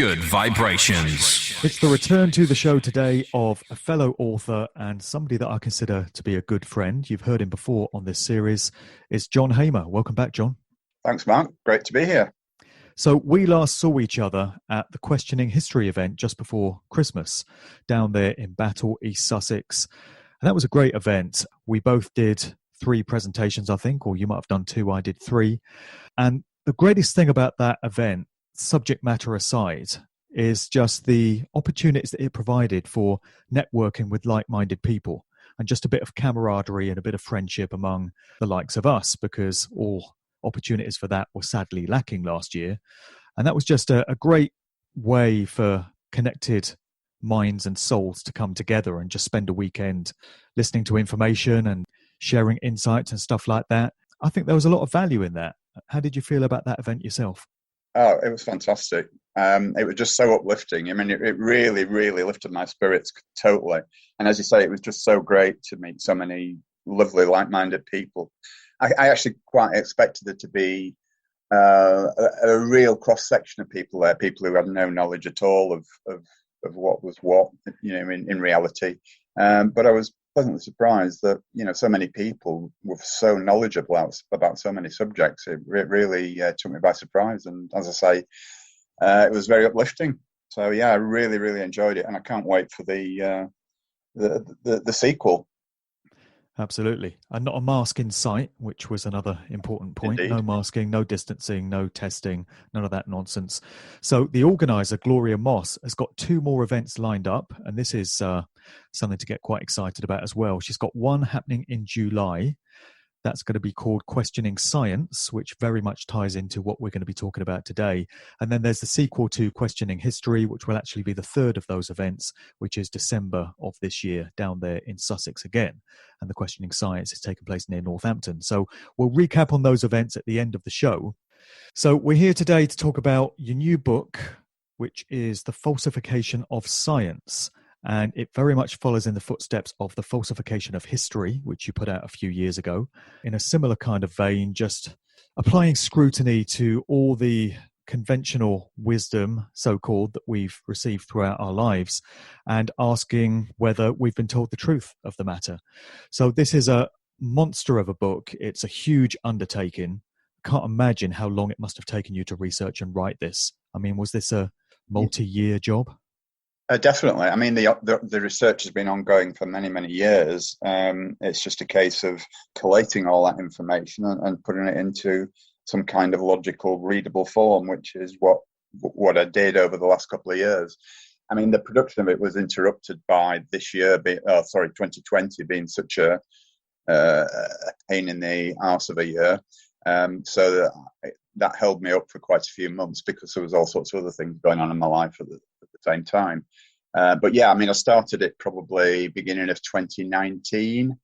Good vibrations. It's the return to the show today of a fellow author and somebody that I consider to be a good friend. You've heard him before on this series. It's John Hamer. Welcome back, John. Thanks, Mark. Great to be here. So we last saw each other at the Questioning History event just before Christmas down there in Battle, East Sussex. And that was a great event. We both did 3 presentations, I think, or you might have done 2. I did 3. And the greatest thing about that event, subject matter aside, is just the opportunities that it provided for networking with like-minded people and just a bit of camaraderie and a bit of friendship among the likes of us, because all opportunities for that were sadly lacking last year. And that was just a great way for connected minds and souls to come together and just spend a weekend listening to information and sharing insights and stuff like that. I think there was a lot of value in that. How did you feel about that event yourself? Oh, it was fantastic. It was just so uplifting. I mean, it really, really lifted my spirits totally. And as you say, it was just so great to meet so many lovely, like-minded people. I actually quite expected it to be a real cross-section of people there, people who had no knowledge at all of what was what, in reality. But I was pleasantly surprised that, so many people were so knowledgeable about so many subjects. It really took me by surprise. And as I say, it was very uplifting. So, yeah, I really, really enjoyed it. And I can't wait for the sequel. Absolutely. And not a mask in sight, which was another important point. Indeed. No masking, no distancing, no testing, none of that nonsense. So the organizer, Gloria Moss, has got 2 more events lined up. And this is something to get quite excited about as well. She's got one happening in July. That's going to be called Questioning Science, which very much ties into what we're going to be talking about today. And then there's the sequel to Questioning History, which will actually be the 3rd of those events, which is December of this year down there in Sussex again. And the Questioning Science is taking place near Northampton. So we'll recap on those events at the end of the show. So we're here today to talk about your new book, which is The Falsification of Science. And it very much follows in the footsteps of The Falsification of History, which you put out a few years ago, in a similar kind of vein, just applying scrutiny to all the conventional wisdom, so-called, that we've received throughout our lives, and asking whether we've been told the truth of the matter. So this is a monster of a book. It's a huge undertaking. I can't imagine how long it must have taken you to research and write this. I mean, was this a multi-year job? Definitely. I mean, the research has been ongoing for many, many years. It's just a case of collating all that information and putting it into some kind of logical, readable form, which is what I did over the last couple of years. I mean, the production of it was interrupted by this year, 2020 being such a pain in the arse of a year. So that held me up for quite a few months because there was all sorts of other things going on in my life at the same time. But yeah, I mean, I started it probably beginning of 2019,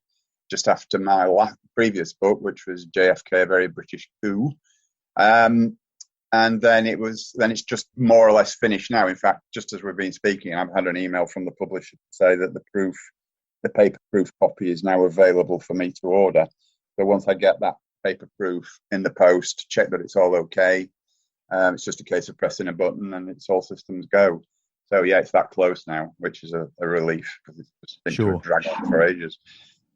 just after my previous book, which was JFK, A Very British Coup. And then it's just more or less finished now. In fact, just as we've been speaking, I've had an email from the publisher to say that the paper proof copy is now available for me to order. So once I get that paper proof in the post, check that it's all okay. It's just a case of pressing a button and it's all systems go. So yeah, it's that close now, which is a relief because it's just been dragged on for ages.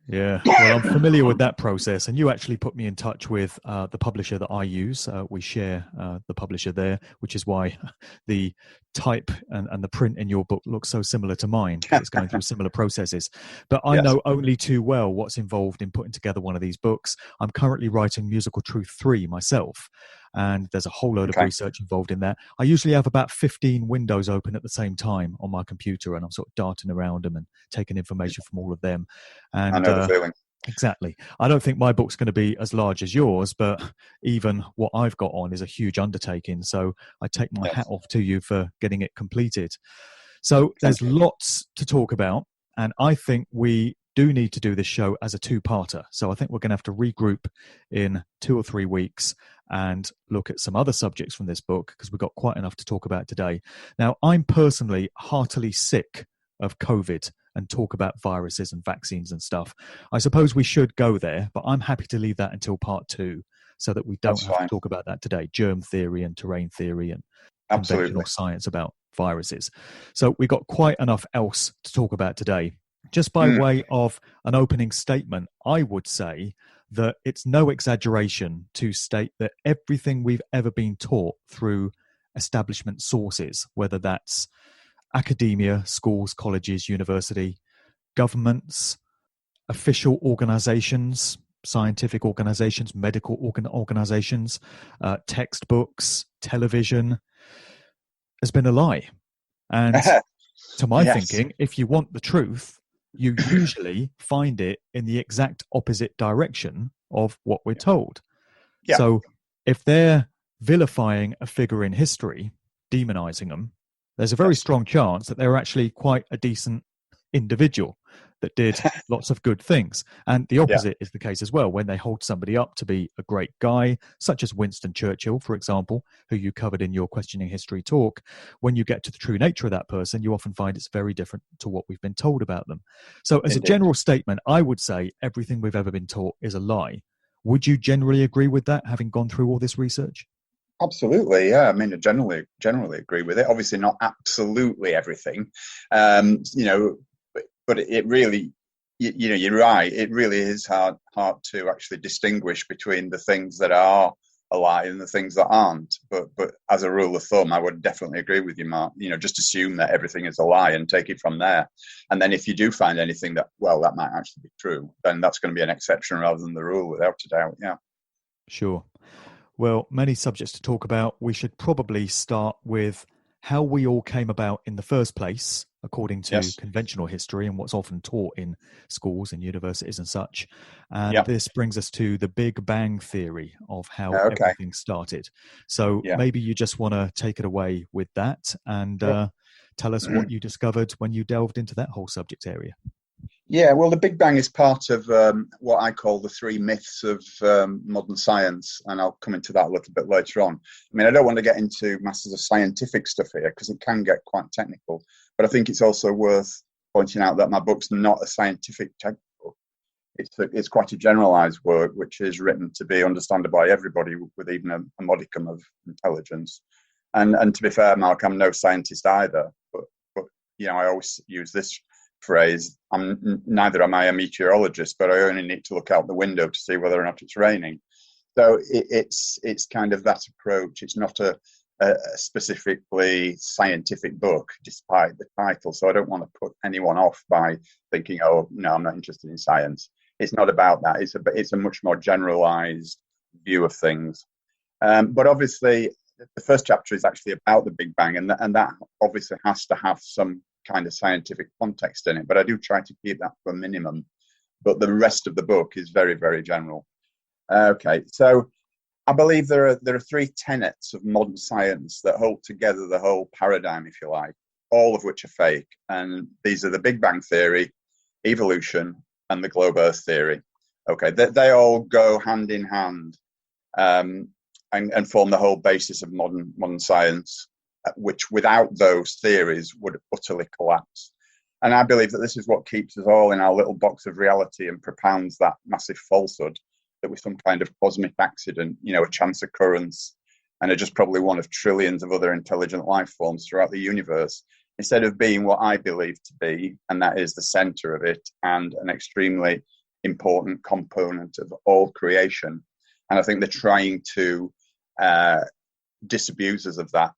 Yeah, well, I'm familiar with that process, and you actually put me in touch with the publisher that I use. We share the publisher there, which is why the type and the print in your book looks so similar to mine. It's going through similar processes. But I know only too well what's involved in putting together one of these books. I'm currently writing Musical Truth 3 myself, and there's a whole load of research involved in that. I usually have about 15 windows open at the same time on my computer, and I'm sort of darting around them and taking information from all of them. And I know the feeling. Exactly. I don't think my book's going to be as large as yours, but even what I've got on is a huge undertaking. So I take my hat off to you for getting it completed. So there's lots to talk about, and I think we do need to do this show as a 2-parter. So I think we're going to have to regroup in 2 or 3 weeks and look at some other subjects from this book, because we've got quite enough to talk about today. Now, I'm personally heartily sick of COVID and talk about viruses and vaccines and stuff. I suppose we should go there, but I'm happy to leave that until part 2 so that we don't have to talk about that today. Germ theory and terrain theory and conventional science about viruses. So we got quite enough else to talk about today. Just by way of an opening statement, I would say that it's no exaggeration to state that everything we've ever been taught through establishment sources, whether that's academia, schools, colleges, university, governments, official organizations, scientific organizations, medical organizations, textbooks, television, has been a lie. And to my thinking, if you want the truth, you usually find it in the exact opposite direction of what we're told. Yeah. So if they're vilifying a figure in history, demonizing them, there's a very strong chance that they're actually quite a decent individual that did lots of good things. And the opposite is the case as well. When they hold somebody up to be a great guy, such as Winston Churchill, for example, who you covered in your Questioning History talk, when you get to the true nature of that person, you often find it's very different to what we've been told about them. So as a general statement, I would say everything we've ever been taught is a lie. Would you generally agree with that, having gone through all this research? Absolutely, yeah. I mean, I generally agree with it. Obviously, not absolutely everything, but it really, you're right. It really is hard to actually distinguish between the things that are a lie and the things that aren't. But as a rule of thumb, I would definitely agree with you, Mark. Just assume that everything is a lie and take it from there. And then if you do find anything that might actually be true, then that's going to be an exception rather than the rule, without a doubt. Yeah. Sure. Well, many subjects to talk about. We should probably start with how we all came about in the first place, according to conventional history and what's often taught in schools and universities and such. And this brings us to the Big Bang theory of how everything started. So maybe you just want to take it away with that and tell us what you discovered when you delved into that whole subject area. Yeah, well, the Big Bang is part of what I call the three myths of modern science, and I'll come into that a little bit later on. I mean, I don't want to get into masses of scientific stuff here because it can get quite technical, but I think it's also worth pointing out that my book's not a scientific textbook. It's quite a generalised work, which is written to be understood by everybody with even a modicum of intelligence. And to be fair, Mark, I'm no scientist either, but I always use this phrase, neither am I a meteorologist, but I only need to look out the window to see whether or not it's raining. So it's kind of that approach. It's not a specifically scientific book, despite the title. So I don't want to put anyone off by thinking, oh, no, I'm not interested in science. It's not about that. It's a much more generalized view of things. But obviously, the first chapter is actually about the Big Bang, and that obviously has to have some kind of scientific context in it, but I do try to keep that to a minimum. But the rest of the book is very, very general. Okay, so I believe there are three tenets of modern science that hold together the whole paradigm, if you like, all of which are fake. And these are the Big Bang theory, evolution, and the globe Earth theory. Okay, they all go hand in hand and form the whole basis of modern science, which without those theories would utterly collapse. And I believe that this is what keeps us all in our little box of reality and propounds that massive falsehood that we're some kind of cosmic accident, a chance occurrence, and are just probably one of trillions of other intelligent life forms throughout the universe, instead of being what I believe to be, and that is the center of it and an extremely important component of all creation. And I think they're trying to disabuse us of that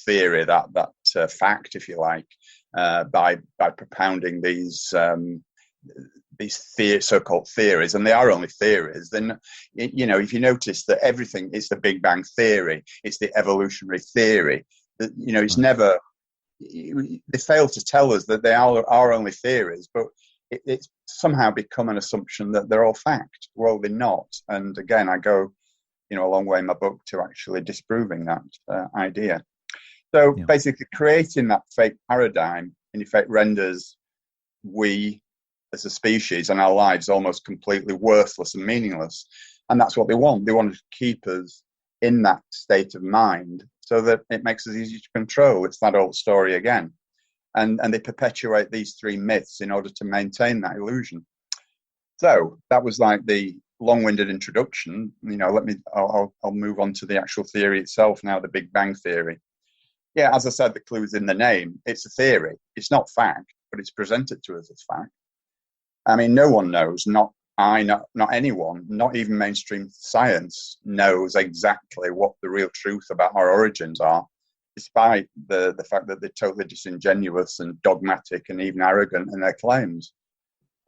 theory, that fact, if you like, by propounding these so-called theories, and they are only theories. Then, if you notice that everything is the Big Bang theory, it's the evolutionary theory. It's never. They fail to tell us that they are only theories, but it's somehow become an assumption that they're all fact. Well, they're not. And again, I go a long way in my book to actually disproving that idea. So basically creating that fake paradigm in effect renders we as a species and our lives almost completely worthless and meaningless. And that's what they want. They want to keep us in that state of mind so that it makes us easy to control. It's that old story again. And they perpetuate these three myths in order to maintain that illusion. So that was like the long-winded introduction, I'll move on to the actual theory itself now, the Big Bang theory. Yeah, as I said, the clue's in the name. It's a theory. It's not fact, but it's presented to us as fact. I mean, no one knows, not anyone, not even mainstream science knows exactly what the real truth about our origins are, despite the fact that they're totally disingenuous and dogmatic and even arrogant in their claims.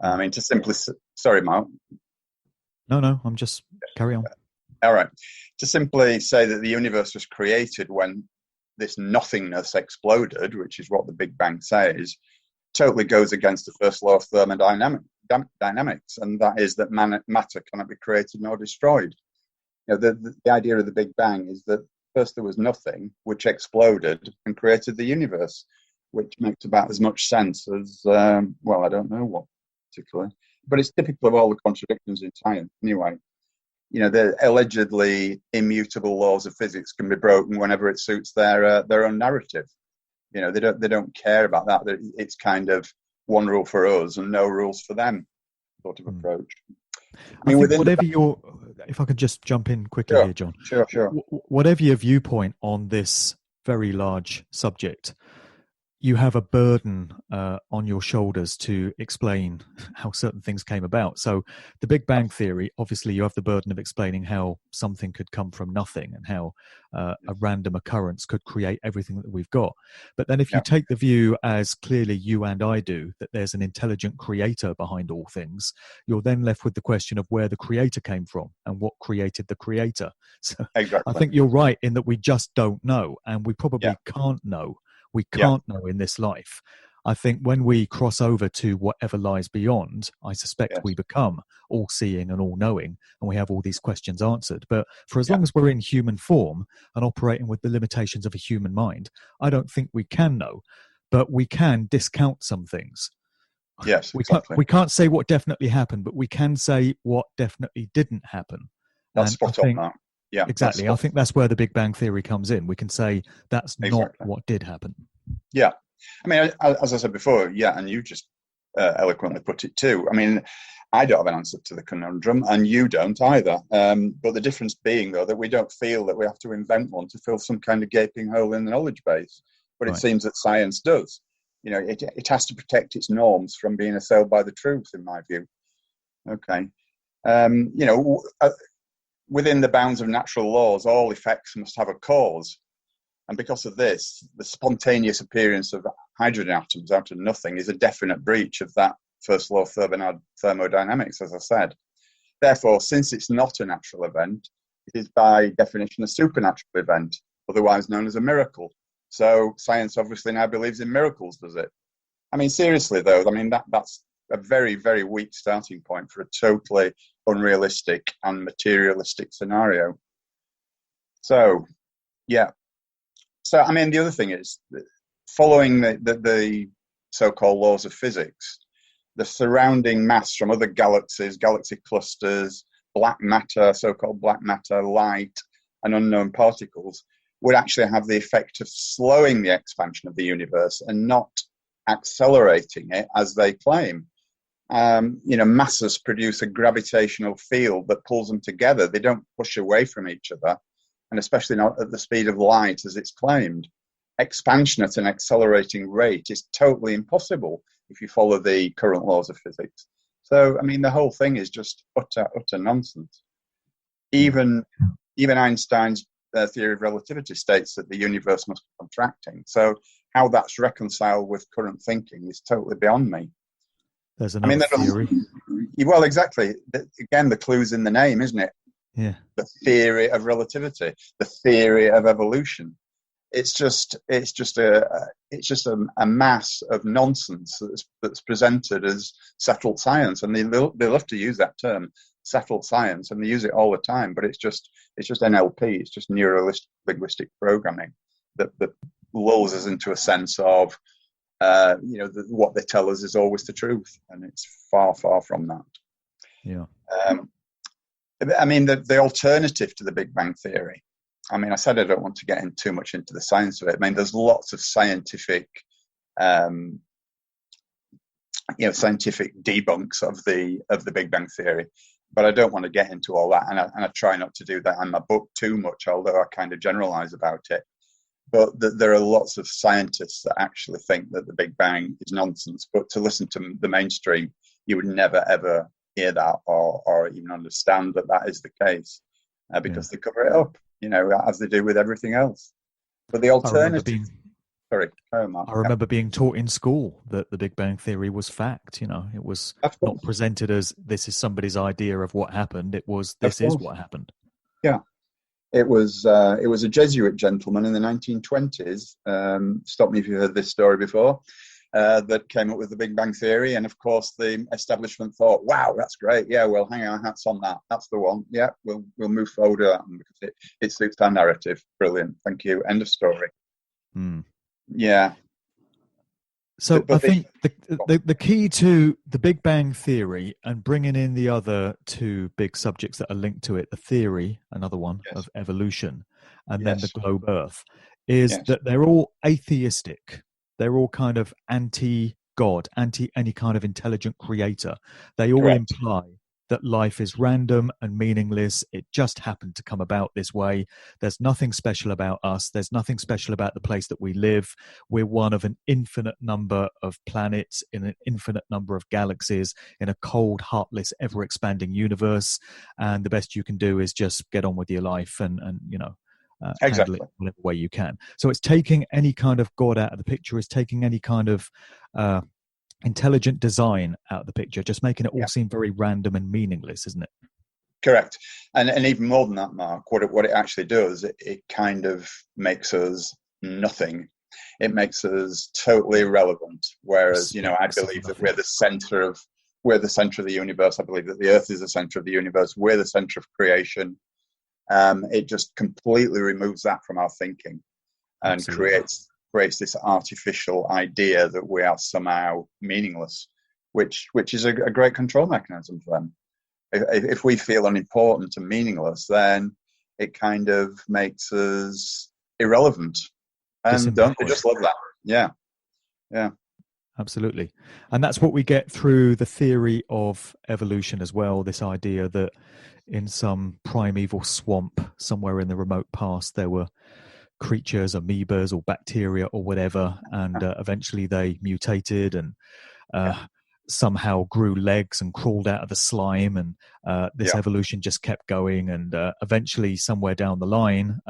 I mean, to simply... Sorry, Mark. No, I'm just... Carry on. All right. To simply say that the universe was created when this nothingness exploded, which is what the Big Bang says, totally goes against the first law of thermodynamics, and that is that matter cannot be created nor destroyed. The idea of the Big Bang is that first there was nothing, which exploded and created the universe, which makes about as much sense as, I don't know what particularly, but it's typical of all the contradictions in science anyway. The allegedly immutable laws of physics can be broken whenever it suits their own narrative. They don't care about that. It's kind of one rule for us and no rules for them sort of approach. I think whatever if I could just jump in quickly here, John. Sure. Whatever your viewpoint on this very large subject, you have a burden on your shoulders to explain how certain things came about. So the Big Bang theory, obviously you have the burden of explaining how something could come from nothing and how a random occurrence could create everything that we've got. But then if you take the view, as clearly you and I do, that there's an intelligent creator behind all things, you're then left with the question of where the creator came from and what created the creator. So exactly. I think you're right in that we just don't know, and we probably can't know. We can't know in this life. I think when we cross over to whatever lies beyond, I suspect we become all-seeing and all-knowing, and we have all these questions answered. But for as long as we're in human form and operating with the limitations of a human mind, I don't think we can know, but we can discount some things. Yes, we can't say what definitely happened, but we can say what definitely didn't happen. That's spot on, Mark. Yeah, exactly. I think that's where the Big Bang theory comes in. We can say that's not what did happen. Yeah. I mean, as I said before, and you just eloquently put it too. I mean, I don't have an answer to the conundrum, and you don't either. But the difference being, though, that we don't feel that we have to invent one to fill some kind of gaping hole in the knowledge base. But it seems that science does. It has to protect its norms from being assailed by the truth, in my view. Okay. Within the bounds of natural laws, all effects must have a cause. And because of this, the spontaneous appearance of hydrogen atoms out of nothing is a definite breach of that first law of thermodynamics, as I said. Therefore, since it's not a natural event, it is by definition a supernatural event, otherwise known as a miracle. So science obviously now believes in miracles, does it? I mean, seriously, though, that's a very, very weak starting point for a totally unrealistic and materialistic scenario. So, I mean, the other thing is, following the so-called laws of physics, the surrounding mass from other galaxies, galaxy clusters, black matter, so-called black matter, light, and unknown particles would actually have the effect of slowing the expansion of the universe and not accelerating it, as they claim. Masses produce a gravitational field that pulls them together. They don't push away from each other, and especially not at the speed of light, as it's claimed. Expansion at an accelerating rate is totally impossible if you follow the current laws of physics. So, I mean, the whole thing is just utter nonsense. Even Einstein's theory of relativity states that the universe must be contracting. So how that's reconciled with current thinking is totally beyond me. There's another theory. Well, exactly. Again, the clue's in the name, isn't it? Yeah. The theory of relativity, the theory of evolution. It's just a mass of nonsense that's presented as settled science, and they love to use that term, settled science, and they use it all the time. But it's just NLP. It's just neuro-linguistic programming that lulls us into a sense of what they tell us is always the truth, and it's far from that. Yeah. I mean, the alternative to the Big Bang theory. I mean, I said I don't want to get too much into the science of it. I mean, there's lots of scientific debunks of the Big Bang theory. But I don't want to get into all that, and I try not to do that in my book too much, although I kind of generalize about it. But there are lots of scientists that actually think that the Big Bang is nonsense. But to listen to the mainstream, you would never, ever hear that or even understand that is the case, because they cover it up, as they do with everything else. But the alternative... Sorry, I remember being taught in school that the Big Bang Theory was fact. It was not presented as this is somebody's idea of what happened. It was this is what happened. Yeah. It was a Jesuit gentleman in the 1920s. Stop me if you've heard this story before. That came up with the Big Bang Theory, and of course the establishment thought, "Wow, that's great! Yeah, we'll hang our hats on that. That's the one. Yeah, we'll move forward with that one because it suits our narrative. Brilliant. Thank you. End of story." Yeah. So I think the key to the Big Bang Theory and bringing in the other two big subjects that are linked to it, the theory, another one of evolution, and then the globe Earth, is that they're all atheistic. They're all kind of anti-God, anti any kind of intelligent creator. They all imply that life is random and meaningless. It just happened to come about this way. There's nothing special about us. There's nothing special about the place that we live. We're one of an infinite number of planets in an infinite number of galaxies in a cold, heartless, ever-expanding universe. And the best you can do is just get on with your life and handle it whatever way you can. So it's taking any kind of God out of the picture. It's taking any kind of intelligent design out of the picture, just making it all seem very random and meaningless, isn't it? Correct. And even more than that, Mark, what it actually does, it kind of makes us nothing. It makes us totally irrelevant. Whereas, I believe that we're the center of the universe. I believe that the Earth is the center of the universe. We're the center of creation. It just completely removes that from our thinking and creates this artificial idea that we are somehow meaningless, which is a great control mechanism for them. If we feel unimportant and meaningless, then it kind of makes us irrelevant. And don't they just love that? Yeah. Absolutely. And that's what we get through the theory of evolution as well, this idea that in some primeval swamp somewhere in the remote past there were creatures, amoebas or bacteria or whatever, and eventually they mutated and somehow grew legs and crawled out of the slime, and this evolution just kept going, and eventually somewhere down the line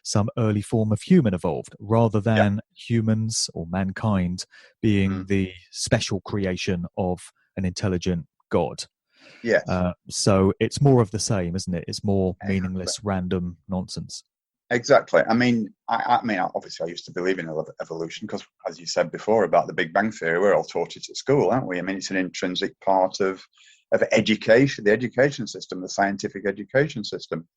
some early form of human evolved, rather than humans or mankind being the special creation of an intelligent God. So it's more of the same, isn't it? It's more meaningless, random nonsense. Exactly. I mean, obviously I used to believe in evolution because, as you said before about the Big Bang Theory, we're all taught it at school, aren't we? I mean, it's an intrinsic part of education, the education system, the scientific education system.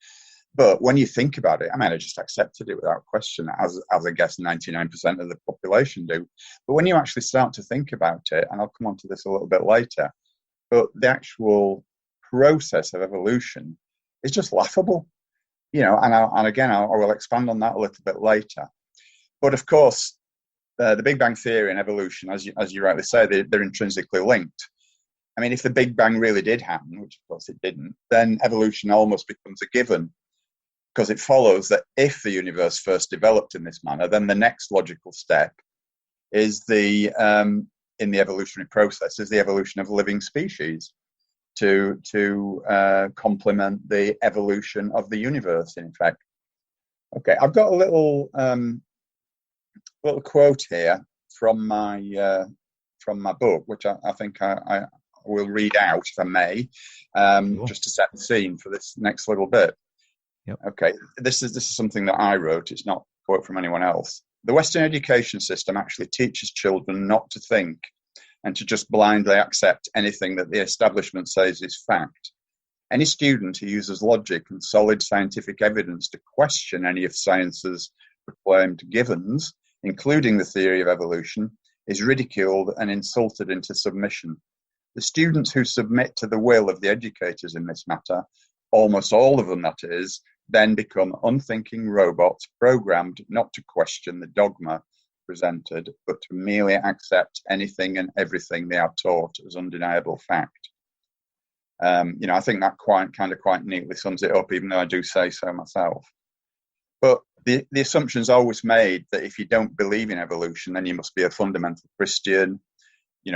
But when you think about it, I just accepted it without question, as I guess 99% of the population do. But when you actually start to think about it, and I'll come on to this a little bit later, but the actual process of evolution is just laughable. And again, I will expand on that a little bit later. But of course, the Big Bang Theory and evolution, as you rightly say, they're intrinsically linked. I mean, if the Big Bang really did happen, which of course it didn't, then evolution almost becomes a given, because it follows that if the universe first developed in this manner, then the next logical step is in the evolutionary process is the evolution of living species to complement the evolution of the universe, in effect. Okay, I've got a little quote here from my book, which I think I will read out, if I may, just to set the scene for this next little bit. Okay, this is something that I wrote. It's not a quote from anyone else. The Western education system actually teaches children not to think and to just blindly accept anything that the establishment says is fact. Any student who uses logic and solid scientific evidence to question any of science's proclaimed givens, including the theory of evolution, is ridiculed and insulted into submission. The students who submit to the will of the educators in this matter, almost all of them that is, then become unthinking robots programmed not to question the dogma presented, but to merely accept anything and everything they are taught as undeniable fact. I think that quite neatly sums it up, even though I do say so myself. But the assumption is always made that if you don't believe in evolution, then you must be a fundamental Christian,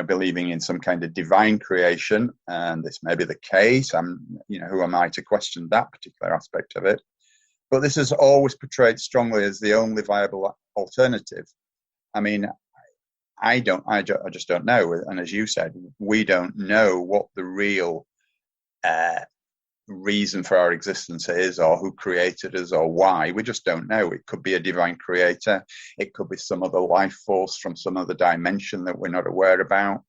believing in some kind of divine creation. And this may be the case. Who am I to question that particular aspect of it? But this is always portrayed strongly as the only viable alternative. I mean, I just don't know. And as you said, we don't know what the real reason for our existence is, or who created us, or why. We just don't know. It could be a divine creator. It could be some other life force from some other dimension that we're not aware about.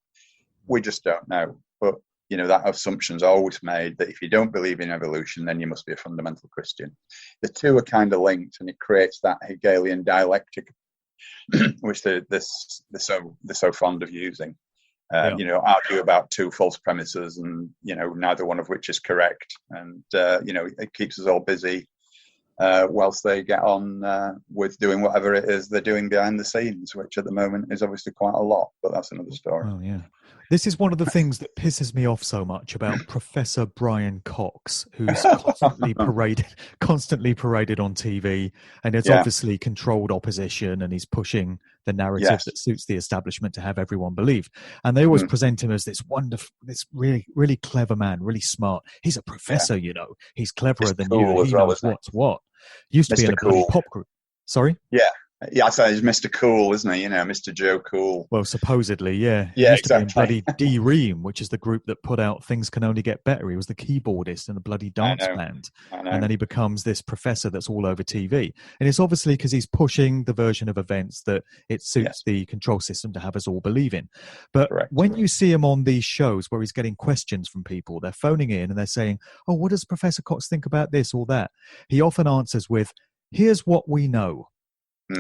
We just don't know. But that assumption's always made that if you don't believe in evolution, then you must be a fundamental Christian. The two are kind of linked, and it creates that Hegelian dialectic, which they're so fond of using. Argue about two false premises, and neither one of which is correct, and it keeps us all busy whilst they get on with doing whatever it is they're doing behind the scenes, which at the moment is obviously quite a lot, but that's another story. Oh yeah, this is one of the things that pisses me off so much about Professor Brian Cox, who's constantly paraded on TV, and has obviously controlled opposition, and he's pushing the narrative that suits the establishment to have everyone believe. And they always present him as this wonderful, this really, really clever man, really smart. He's a professor, he's cleverer than you. He knows what's what. Used to be in a bloody pop group. Sorry? Yeah, I say he's Mr. Cool, isn't he? Mr. Joe Cool. Well, supposedly, yeah. Yeah, used exactly. to be in bloody D-Ream, which is the group that put out Things Can Only Get Better. He was the keyboardist in the bloody dance band. And then he becomes this professor that's all over TV. And it's obviously because he's pushing the version of events that it suits the control system to have us all believe in. But when you see him on these shows where he's getting questions from people, they're phoning in and they're saying, oh, what does Professor Cox think about this or that? He often answers with, here's what we know.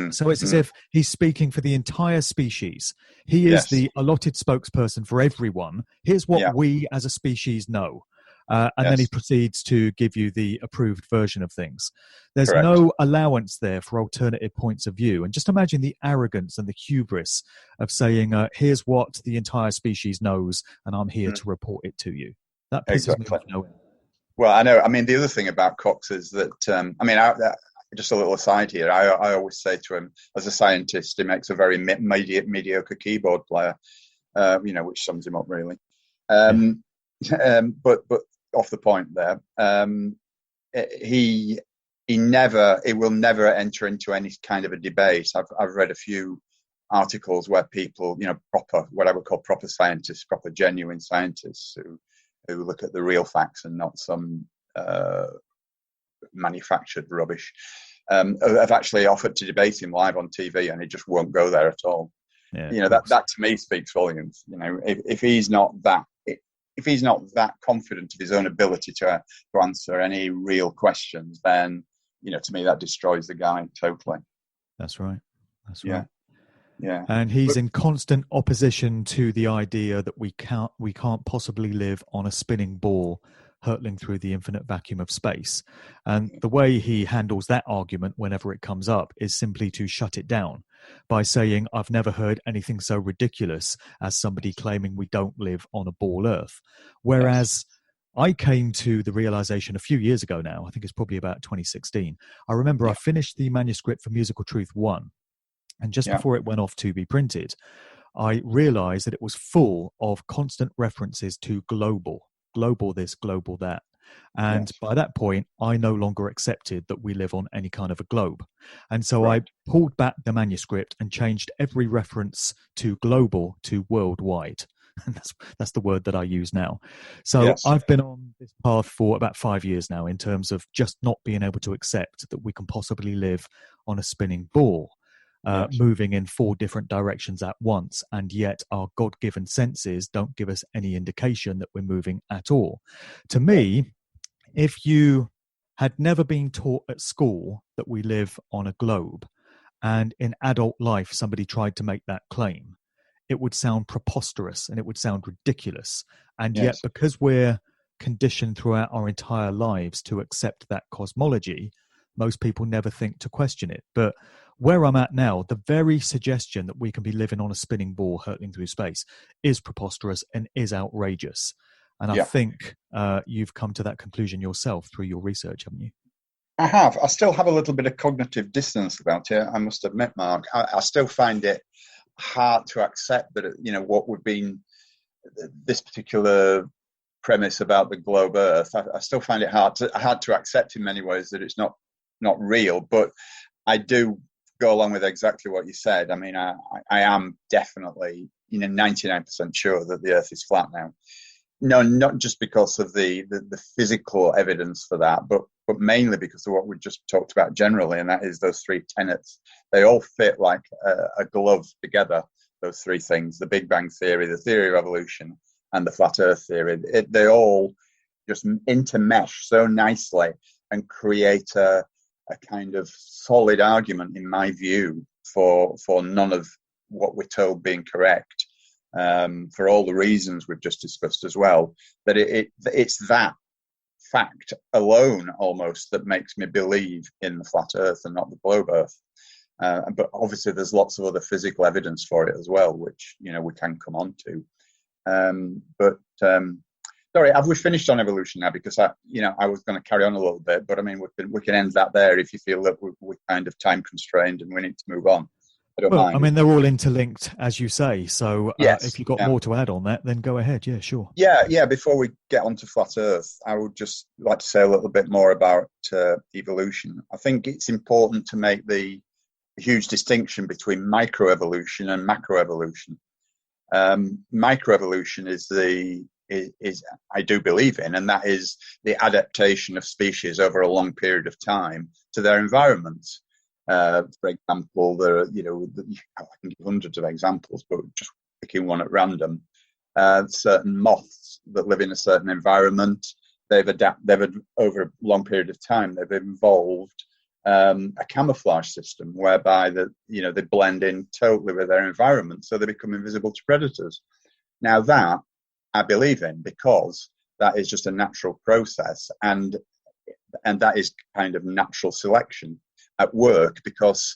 So it's as if he's speaking for the entire species. He is the allotted spokesperson for everyone. Here's what we as a species know. And then he proceeds to give you the approved version of things. There's no allowance there for alternative points of view. And just imagine the arrogance and the hubris of saying, here's what the entire species knows, and I'm here to report it to you. That pisses me off. Well, I know. I mean, the other thing about Cox is that, just a little aside here, I always say to him, as a scientist, he makes a very mediocre keyboard player, which sums him up really. But off the point there, he will never enter into any kind of a debate. I've read a few articles where people, what I would call proper scientists, proper genuine scientists who look at the real facts and not some manufactured rubbish, have actually offered to debate him live on TV, and he just won't go there at all. That to me speaks volumes. If he's not that confident of his own ability to answer any real questions, then to me that destroys the guy totally. That's right. Yeah. And he's in constant opposition to the idea that we can't possibly live on a spinning ball hurtling through the infinite vacuum of space. And the way he handles that argument whenever it comes up is simply to shut it down by saying, I've never heard anything so ridiculous as somebody claiming we don't live on a ball Earth. Whereas I came to the realization a few years ago now, I think it's probably about 2016. I remember I finished the manuscript for Musical Truth 1. And just before it went off to be printed, I realized that it was full of constant references to global this, global that. And by that point, I no longer accepted that we live on any kind of a globe. And so I pulled back the manuscript and changed every reference to global to worldwide. And that's the word that I use now. So I've been on this path for about 5 years now in terms of just not being able to accept that we can possibly live on a spinning ball. Moving in 4 different directions at once, and yet our God-given senses don't give us any indication that we're moving at all. To me, if you had never been taught at school that we live on a globe, and in adult life somebody tried to make that claim, it would sound preposterous and it would sound ridiculous. And yet, because we're conditioned throughout our entire lives to accept that cosmology, most people never think to question it. But where I'm at now, the very suggestion that we can be living on a spinning ball hurtling through space is preposterous and is outrageous. And I Yeah. think you've come to that conclusion yourself through your research, haven't you? I have. I still have a little bit of cognitive dissonance about it, I must admit, Mark. I still find it hard to accept that, what would be this particular premise about the globe Earth. I still find it hard to accept in many ways that it's not real. But I do go along with exactly what you said. I mean, I am definitely 99% sure that the Earth is flat now. No, not just because of the physical evidence for that, but mainly because of what we just talked about generally, and that is those three tenets. They all fit like a glove together, those three things: the Big Bang Theory, the theory of evolution, and the flat Earth theory. They all just intermesh so nicely and create a kind of solid argument, in my view, for none of what we're told being correct. For all the reasons we've just discussed as well, that it's that fact alone almost that makes me believe in the flat Earth and not the globe Earth. But obviously there's lots of other physical evidence for it as well, which we can come on to. Sorry, have we finished on evolution now? Because I was going to carry on a little bit, but I mean we can end that there if you feel that we're kind of time constrained and we need to move on. I don't mind. I mean, they're all interlinked, as you say. So yes, if you've got more to add on that, then go ahead. Yeah, sure. Yeah. Before we get on to flat Earth, I would just like to say a little bit more about evolution. I think it's important to make the huge distinction between microevolution and macroevolution. Microevolution is I do believe in, and that is the adaptation of species over a long period of time to their environments. For example, there are, I can give hundreds of examples, but just picking one at random. Certain moths that live in a certain environment, they've over a long period of time, they've evolved a camouflage system whereby they blend in totally with their environment, so they become invisible to predators. Now that I believe in, because that is just a natural process, and that is kind of natural selection at work, because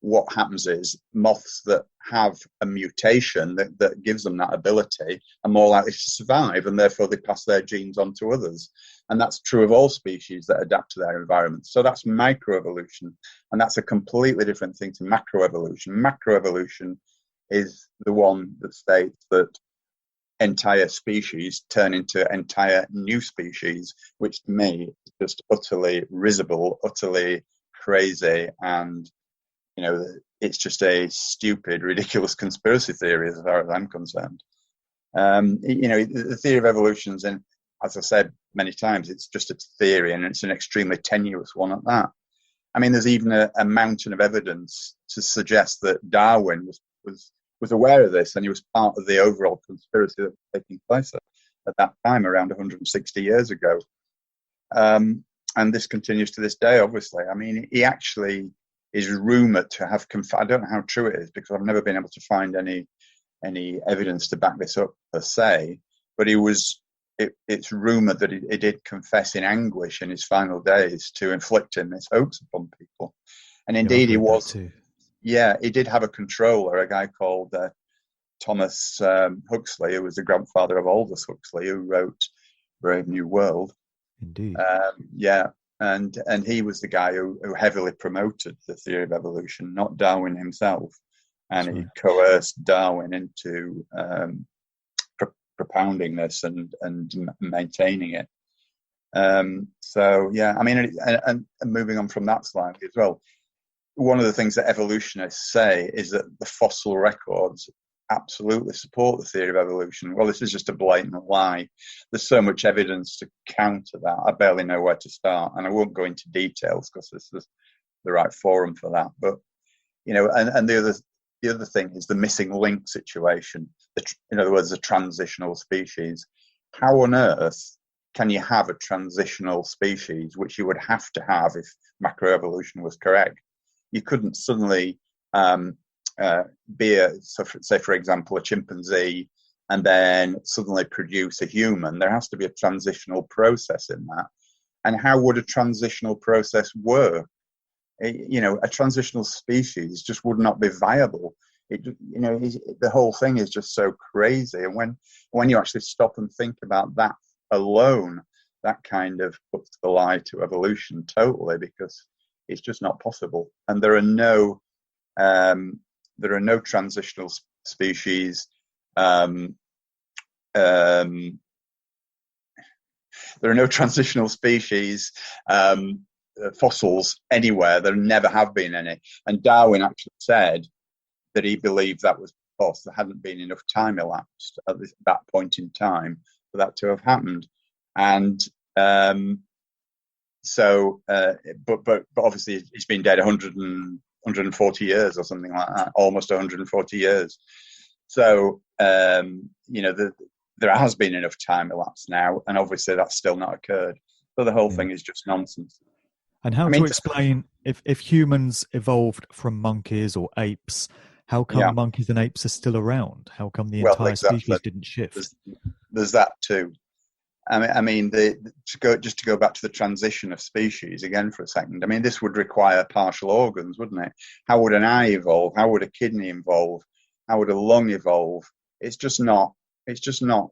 what happens is moths that have a mutation that gives them that ability are more likely to survive, and therefore they pass their genes on to others. And that's true of all species that adapt to their environment. So that's microevolution, and that's a completely different thing to macroevolution. Macroevolution is the one that states that entire species turn into entire new species, which to me is just utterly risible, utterly crazy, and it's just a stupid, ridiculous conspiracy theory as far as I'm concerned. The theory of evolution, and as I said many times, it's just a theory, and it's an extremely tenuous one at that. I mean, there's even a mountain of evidence to suggest that Darwin was aware of this, and he was part of the overall conspiracy that was taking place at that time, around 160 years ago. And this continues to this day, obviously. I mean, he actually is rumoured to have I don't know how true it is, because I've never been able to find any evidence to back this up per se, but it's rumoured that he did confess in anguish in his final days to inflicting this hoax upon people. And indeed he was. He did have a controller, a guy called Thomas Huxley, who was the grandfather of Aldous Huxley, who wrote Brave New World. Indeed. And he was the guy who heavily promoted the theory of evolution, not Darwin himself. And he coerced Darwin into propounding this and maintaining it. I mean, and moving on from that slightly as well, one of the things that evolutionists say is that the fossil records absolutely support the theory of evolution. Well, this is just a blatant lie. There's so much evidence to counter that. I barely know where to start, and I won't go into details because this is the right forum for that. But and the other thing is the missing link situation. In other words, the transitional species. How on earth can you have a transitional species, which you would have to have if macroevolution was correct? You couldn't suddenly be say for example a chimpanzee and then suddenly produce a human. There has to be a transitional process in that. And how would a transitional process work? A transitional species just would not be viable. the whole thing is just so crazy. And when you actually stop and think about that alone, that kind of puts the lie to evolution totally, because it's just not possible. And there are no transitional species. There are no transitional species fossils anywhere. There never have been any. And Darwin actually said that he believed that was false. There hadn't been enough time elapsed at that point in time for that to have happened. And but obviously he's been dead 140 years or something like that, almost 140 years. So, there has been enough time elapsed now, and obviously that's still not occurred. So the whole thing is just nonsense. And how to explain, if humans evolved from monkeys or apes, how come monkeys and apes are still around? How come the entire species didn't shift? There's that too. I mean, to go back to the transition of species again for a second. I mean, this would require partial organs, wouldn't it? How would an eye evolve? How would a kidney evolve? How would a lung evolve? It's just not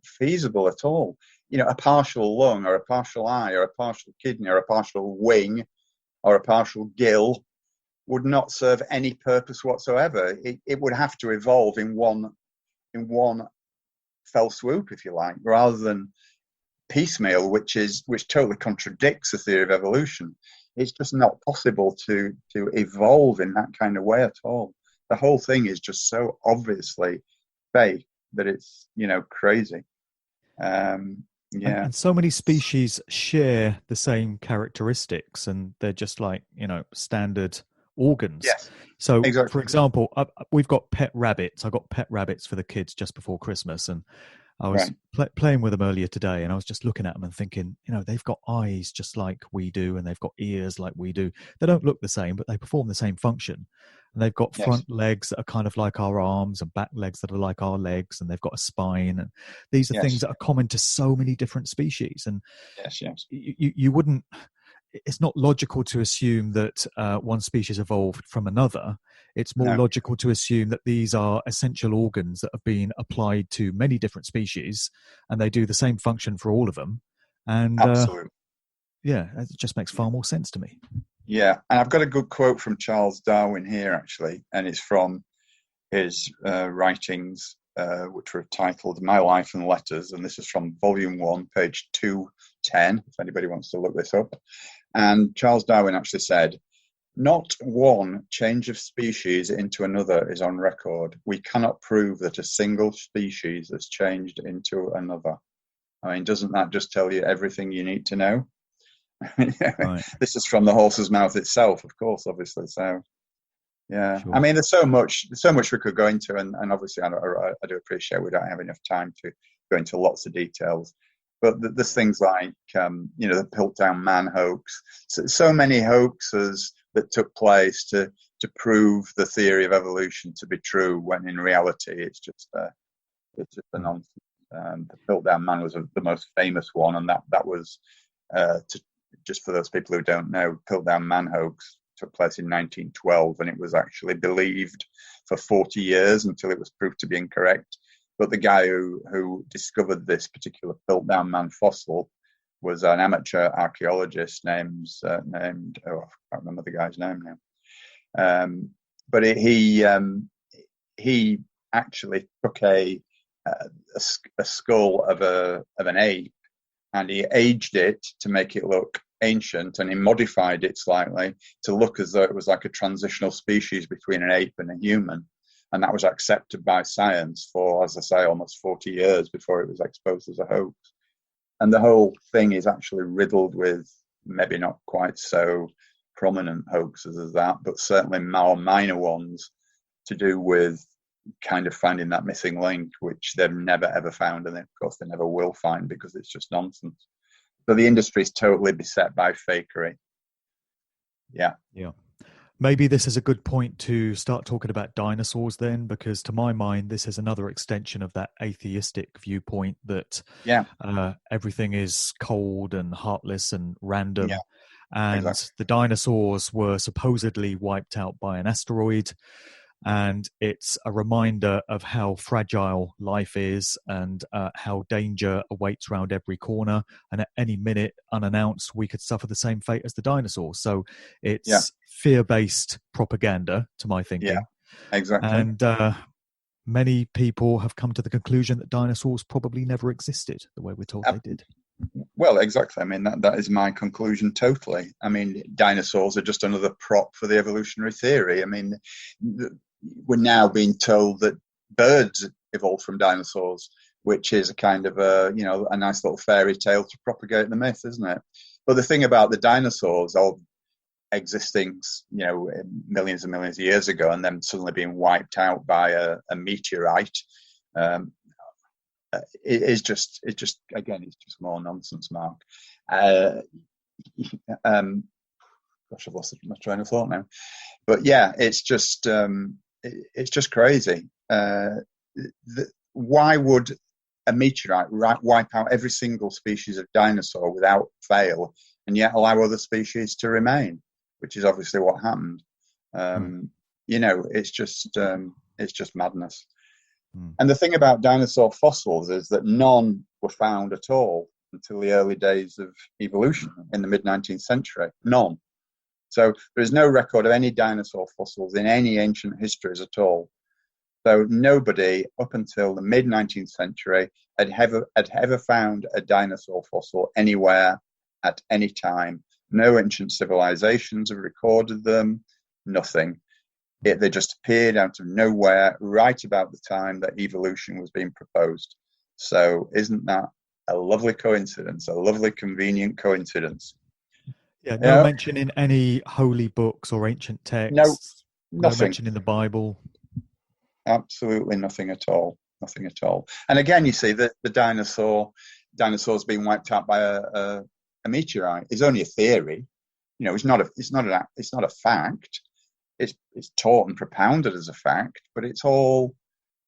feasible at all. A partial lung or a partial eye or a partial kidney or a partial wing or a partial gill would not serve any purpose whatsoever. It would have to evolve in one fell swoop, if you like, rather than piecemeal, which totally contradicts the theory of evolution. It's just not possible to evolve in that kind of way at all. The whole thing is just so obviously fake that it's crazy. And so many species share the same characteristics, and they're just like standard organs. Yes. So exactly. For example, we've got pet rabbits. I got pet rabbits for the kids just before Christmas, and I was playing with them earlier today, and I was just looking at them and thinking, they've got eyes just like we do, and they've got ears like we do. They don't look the same, but they perform the same function. And they've got front legs that are kind of like our arms, and back legs that are like our legs, and they've got a spine. And these are things that are common to so many different species. And you wouldn't, it's not logical to assume that one species evolved from another. It's more logical to assume that these are essential organs that have been applied to many different species, and they do the same function for all of them. And absolutely. It just makes far more sense to me. Yeah, and I've got a good quote from Charles Darwin here, actually, and it's from his writings, which were titled My Life and Letters, and this is from Volume 1, page 210, if anybody wants to look this up. And Charles Darwin actually said, "Not one change of species into another is on record. We cannot prove that a single species has changed into another." I mean, doesn't that just tell you everything you need to know? Right. This is from the horse's mouth itself, of course, obviously. So, yeah, sure. I mean, there's so much we could go into, and obviously, I do appreciate we don't have enough time to go into lots of details. But there's things like, the Piltdown Man hoax. So many hoaxes that took place to prove the theory of evolution to be true, when in reality, it's just a nonsense. The Piltdown Man was the most famous one, and that was just for those people who don't know, Piltdown Man hoax took place in 1912, and it was actually believed for 40 years until it was proved to be incorrect. But the guy who discovered this particular Piltdown Man fossil was an amateur archaeologist named I can't remember the guy's name now. But he actually took a skull of an ape, and he aged it to make it look ancient, and he modified it slightly to look as though it was like a transitional species between an ape and a human. And that was accepted by science for, as I say, almost 40 years before it was exposed as a hoax. And the whole thing is actually riddled with maybe not quite so prominent hoaxes as that, but certainly more minor ones to do with kind of finding that missing link, which they've never ever found, and of course they never will find, because it's just nonsense. So the industry is totally beset by fakery. Yeah. Maybe this is a good point to start talking about dinosaurs then, because to my mind, this is another extension of that atheistic viewpoint that everything is cold and heartless and random. Yeah, and the dinosaurs were supposedly wiped out by an asteroid. And it's a reminder of how fragile life is and how danger awaits round every corner. And at any minute, unannounced, we could suffer the same fate as the dinosaurs. So it's fear-based propaganda, to my thinking. Yeah, exactly. And many people have come to the conclusion that dinosaurs probably never existed the way we're told they did. Well, exactly. I mean, that is my conclusion totally. I mean, dinosaurs are just another prop for the evolutionary theory. I mean, we're now being told that birds evolved from dinosaurs, which is a kind of a nice little fairy tale to propagate the myth, isn't it? But the thing about the dinosaurs all existing, millions and millions of years ago, and then suddenly being wiped out by a meteorite, it's just more nonsense, Mark. Gosh, I've lost my train of thought now. But yeah, it's just crazy. Why would a meteorite wipe out every single species of dinosaur without fail, and yet allow other species to remain? Which is obviously what happened. It's just madness. And the thing about dinosaur fossils is that none were found at all until the early days of evolution in the mid-19th century. None. So there is no record of any dinosaur fossils in any ancient histories at all. So nobody up until the mid-19th century had ever found a dinosaur fossil anywhere at any time. No ancient civilizations have recorded them, nothing. They just appeared out of nowhere right about the time that evolution was being proposed. So isn't that a lovely coincidence, a lovely convenient coincidence? Yeah, no mention in any holy books or ancient texts. No mention in the Bible. Absolutely nothing at all. Nothing at all. And again, you see that the dinosaurs being wiped out by a meteorite is only a theory. It's not a fact. It's taught and propounded as a fact, but it's all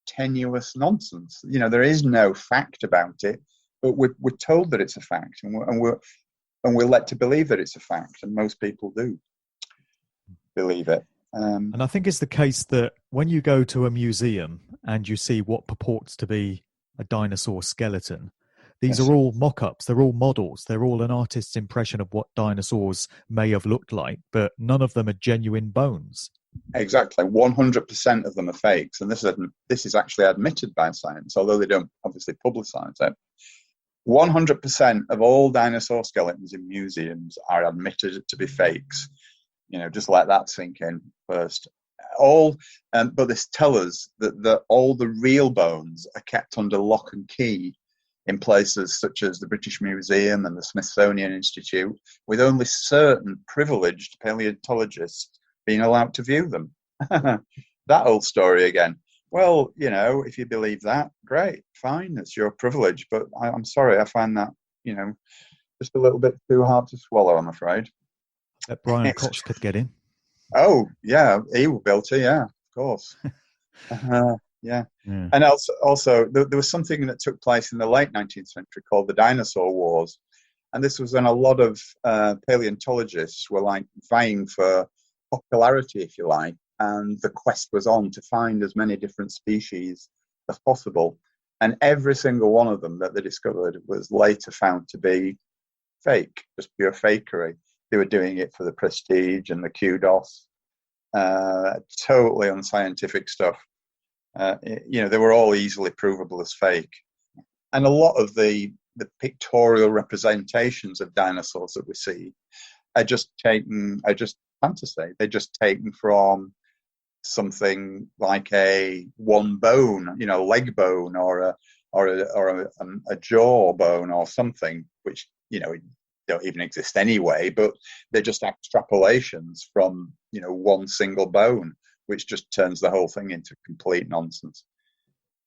tenuous nonsense. There is no fact about it, but we're told that it's a fact, and we're led to believe that it's a fact, and most people do believe it. And I think it's the case that when you go to a museum and you see what purports to be a dinosaur skeleton, these are all mock-ups, they're all models, they're all an artist's impression of what dinosaurs may have looked like, but none of them are genuine bones. Exactly. 100% of them are fakes, and this is actually admitted by science, although they don't obviously publicize it. 100% of all dinosaur skeletons in museums are admitted to be fakes. Just let that sink in first. But this tells us that all the real bones are kept under lock and key in places such as the British Museum and the Smithsonian Institute, with only certain privileged paleontologists being allowed to view them. That old story again. Well, if you believe that, great, fine, it's your privilege. But I'm sorry, I find that, just a little bit too hard to swallow, I'm afraid. That Brian Cox could get in. Oh, yeah, he will be able to, yeah, of course. Yeah. And also there was something that took place in the late 19th century called the Dinosaur Wars. And this was when a lot of paleontologists were vying for popularity, if you like. And the quest was on to find as many different species as possible. And every single one of them that they discovered was later found to be fake, just pure fakery. They were doing it for the prestige and the kudos. Totally unscientific stuff. They were all easily provable as fake. And a lot of the pictorial representations of dinosaurs that we see are just fantasy. They're just taken from something like a one bone, leg bone, or a jaw bone or something, which don't even exist anyway, but they're just extrapolations from one single bone, which just turns the whole thing into complete nonsense.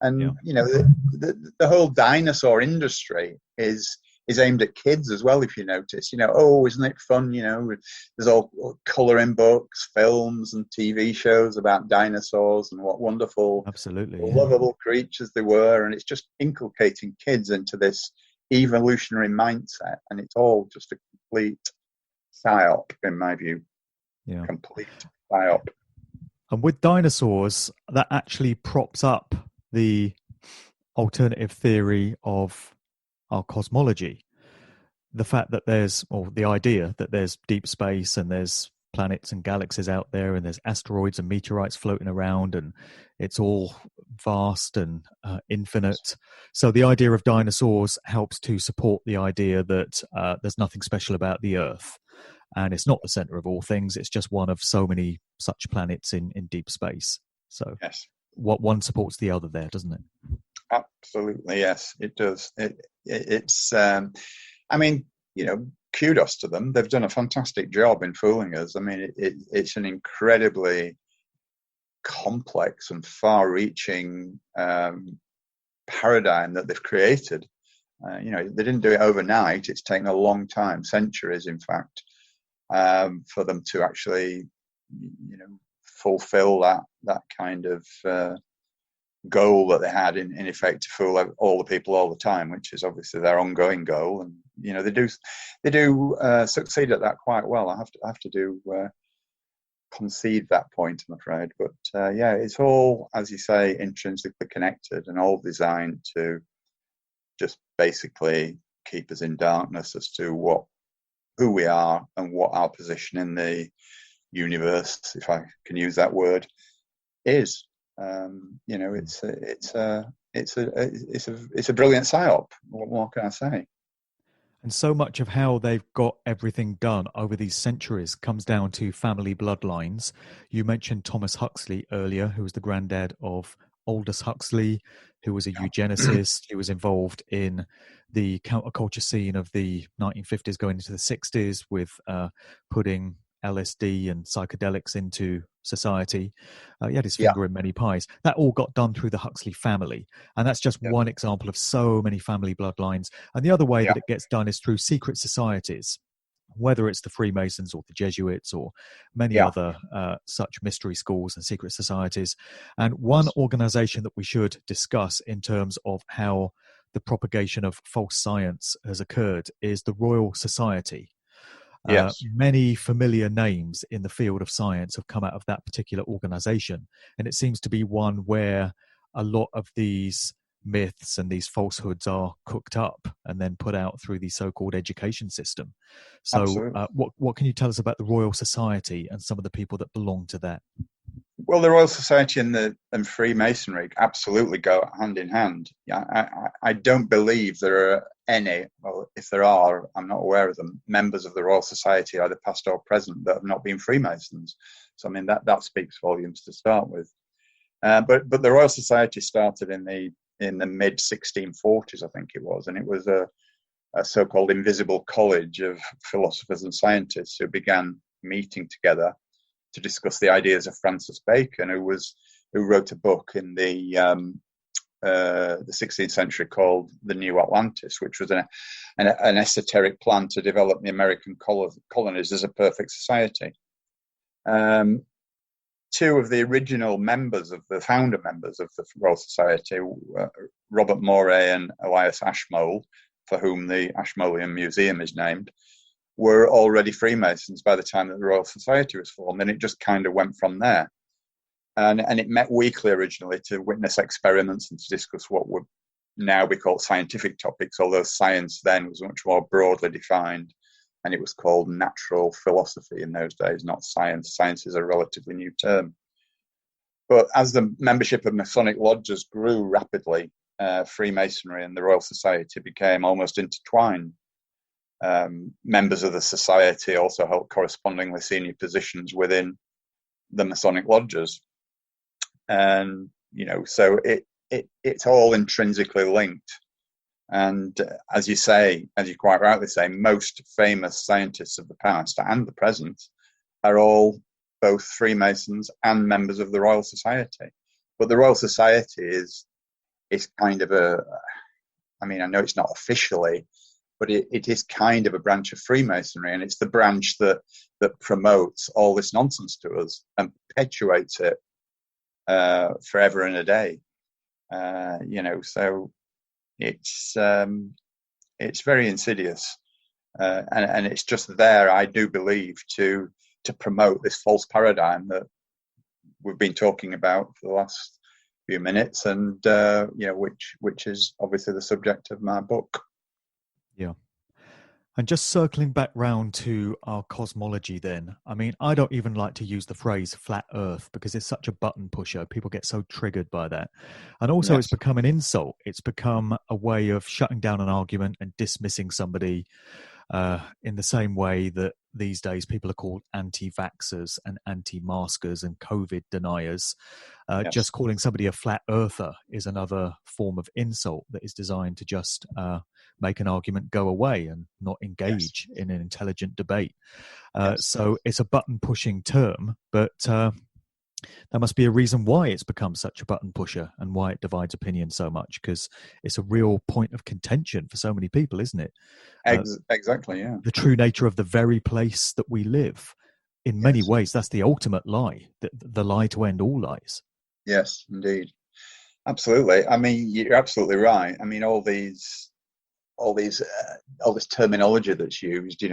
And the whole dinosaur industry is aimed at kids as well, if you notice. Isn't it fun? There's all colouring books, films and TV shows about dinosaurs and what wonderful, lovable creatures they were, and it's just inculcating kids into this evolutionary mindset, and it's all just a complete psyop, in my view. Complete psyop. And with dinosaurs, that actually props up the alternative theory of our cosmology. The fact that the idea that there's deep space and there's planets and galaxies out there and there's asteroids and meteorites floating around and it's all vast and infinite. So the idea of dinosaurs helps to support the idea that there's nothing special about the Earth. And it's not the center of all things. It's just one of so many such planets in deep space. So yes, what one supports the other there, doesn't it? absolutely, yes, it does. It's I mean, kudos to them. They've done a fantastic job in fooling us. I mean, it's an incredibly complex and far-reaching paradigm that they've created. They didn't do it overnight. It's taken a long time, centuries, in fact, for them to actually, fulfill that kind of goal that they had in effect, to fool all the people all the time, which is obviously their ongoing goal. And they do succeed at that quite well. I have to concede that point, I'm afraid. But it's all, as you say, intrinsically connected and all designed to just basically keep us in darkness as to who we are and what our position in the universe, if I can use that word, is. It's a brilliant psyop. What more can I say? And so much of how they've got everything done over these centuries comes down to family bloodlines. You mentioned Thomas Huxley earlier, who was the granddad of Aldous Huxley, who was a eugenicist. He was involved in the counterculture scene of the 1950s going into the 60s with putting LSD and psychedelics into society. He had his finger in many pies. That all got done through the Huxley family. And that's just one example of so many family bloodlines. And the other way that it gets done is through secret societies, whether it's the Freemasons or the Jesuits or many other such mystery schools and secret societies. And one organization that we should discuss in terms of how the propagation of false science has occurred is the Royal Society. Many familiar names in the field of science have come out of that particular organization. And it seems to be one where a lot of these myths and these falsehoods are cooked up and then put out through the so-called education system. So what can you tell us about the Royal Society and some of the people that belong to that? Well, the Royal Society and Freemasonry absolutely go hand in hand. I don't believe there are any, well, if there are, I'm not aware of them, members of the Royal Society, either past or present, that have not been Freemasons. So, I mean, that speaks volumes to start with. But the Royal Society started in the mid 1640s, I think it was, and it was a so-called invisible college of philosophers and scientists who began meeting together to discuss the ideas of Francis Bacon, who wrote a book in the 16th century called The New Atlantis, which was an esoteric plan to develop the American colonies as a perfect society. Two of the original founder members of the Royal Society, Robert Moray and Elias Ashmole, for whom the Ashmolean Museum is named, were already Freemasons by the time that the Royal Society was formed, and it just kind of went from there. And it met weekly originally to witness experiments and to discuss what would now be called scientific topics, although science then was much more broadly defined, and it was called natural philosophy in those days, not science. Science is a relatively new term. But as the membership of Masonic lodges grew rapidly, Freemasonry and the Royal Society became almost intertwined. Members of the society also held correspondingly senior positions within the Masonic lodges. And, so it's all intrinsically linked. And as you quite rightly say, most famous scientists of the past and the present are all both Freemasons and members of the Royal Society. But the Royal Society is kind of I know it's not officially, but it is kind of a branch of Freemasonry, and it's the branch that promotes all this nonsense to us and perpetuates it forever and a day. So it's very insidious, and it's just there, I do believe, to promote this false paradigm that we've been talking about for the last few minutes, and which is obviously the subject of my book. Yeah. And just circling back round to our cosmology then, I mean, I don't even like to use the phrase flat earth because it's such a button pusher. People get so triggered by that. And also It's become an insult. It's become a way of shutting down an argument and dismissing somebody in the same way that these days people are called anti-vaxxers and anti-maskers and COVID deniers. Just calling somebody a flat earther is another form of insult that is designed to just make an argument go away and not engage in an intelligent debate. So it's a button pushing term, but there must be a reason why it's become such a button pusher and why it divides opinion so much, because it's a real point of contention for so many people, isn't it? Exactly, yeah. The true nature of the very place that we live. In many ways, that's the ultimate lie, the lie to end all lies. Yes, indeed. Absolutely. I mean, you're absolutely right. I mean, all this terminology that's used,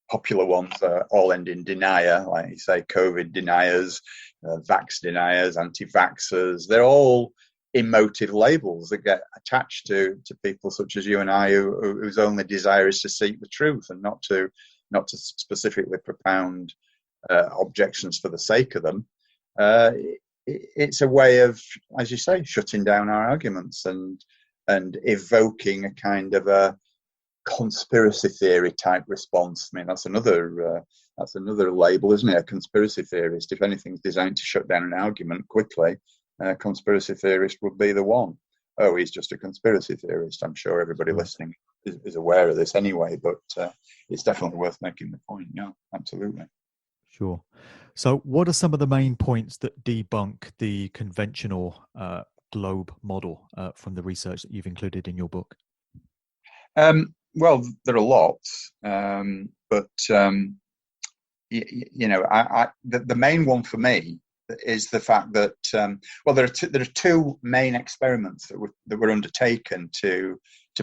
popular ones all end in denier, like you say, COVID deniers, vax deniers, anti-vaxxers. They're all emotive labels that get attached to people such as you and I, whose only desire is to seek the truth and not to specifically propound objections for the sake of them. It's a way of, as you say, shutting down our arguments and evoking a kind of a conspiracy theory type response. I mean, that's another label, isn't it? A conspiracy theorist. If anything's designed to shut down an argument quickly, a conspiracy theorist would be the one. Oh, he's just a conspiracy theorist. I'm sure everybody listening is aware of this anyway, but it's definitely worth making the point. Yeah, absolutely. Sure. So what are some of the main points that debunk the conventional globe model from the research that you've included in your book? Well, there are lots, but the main one for me is the fact that there are two main experiments that were undertaken to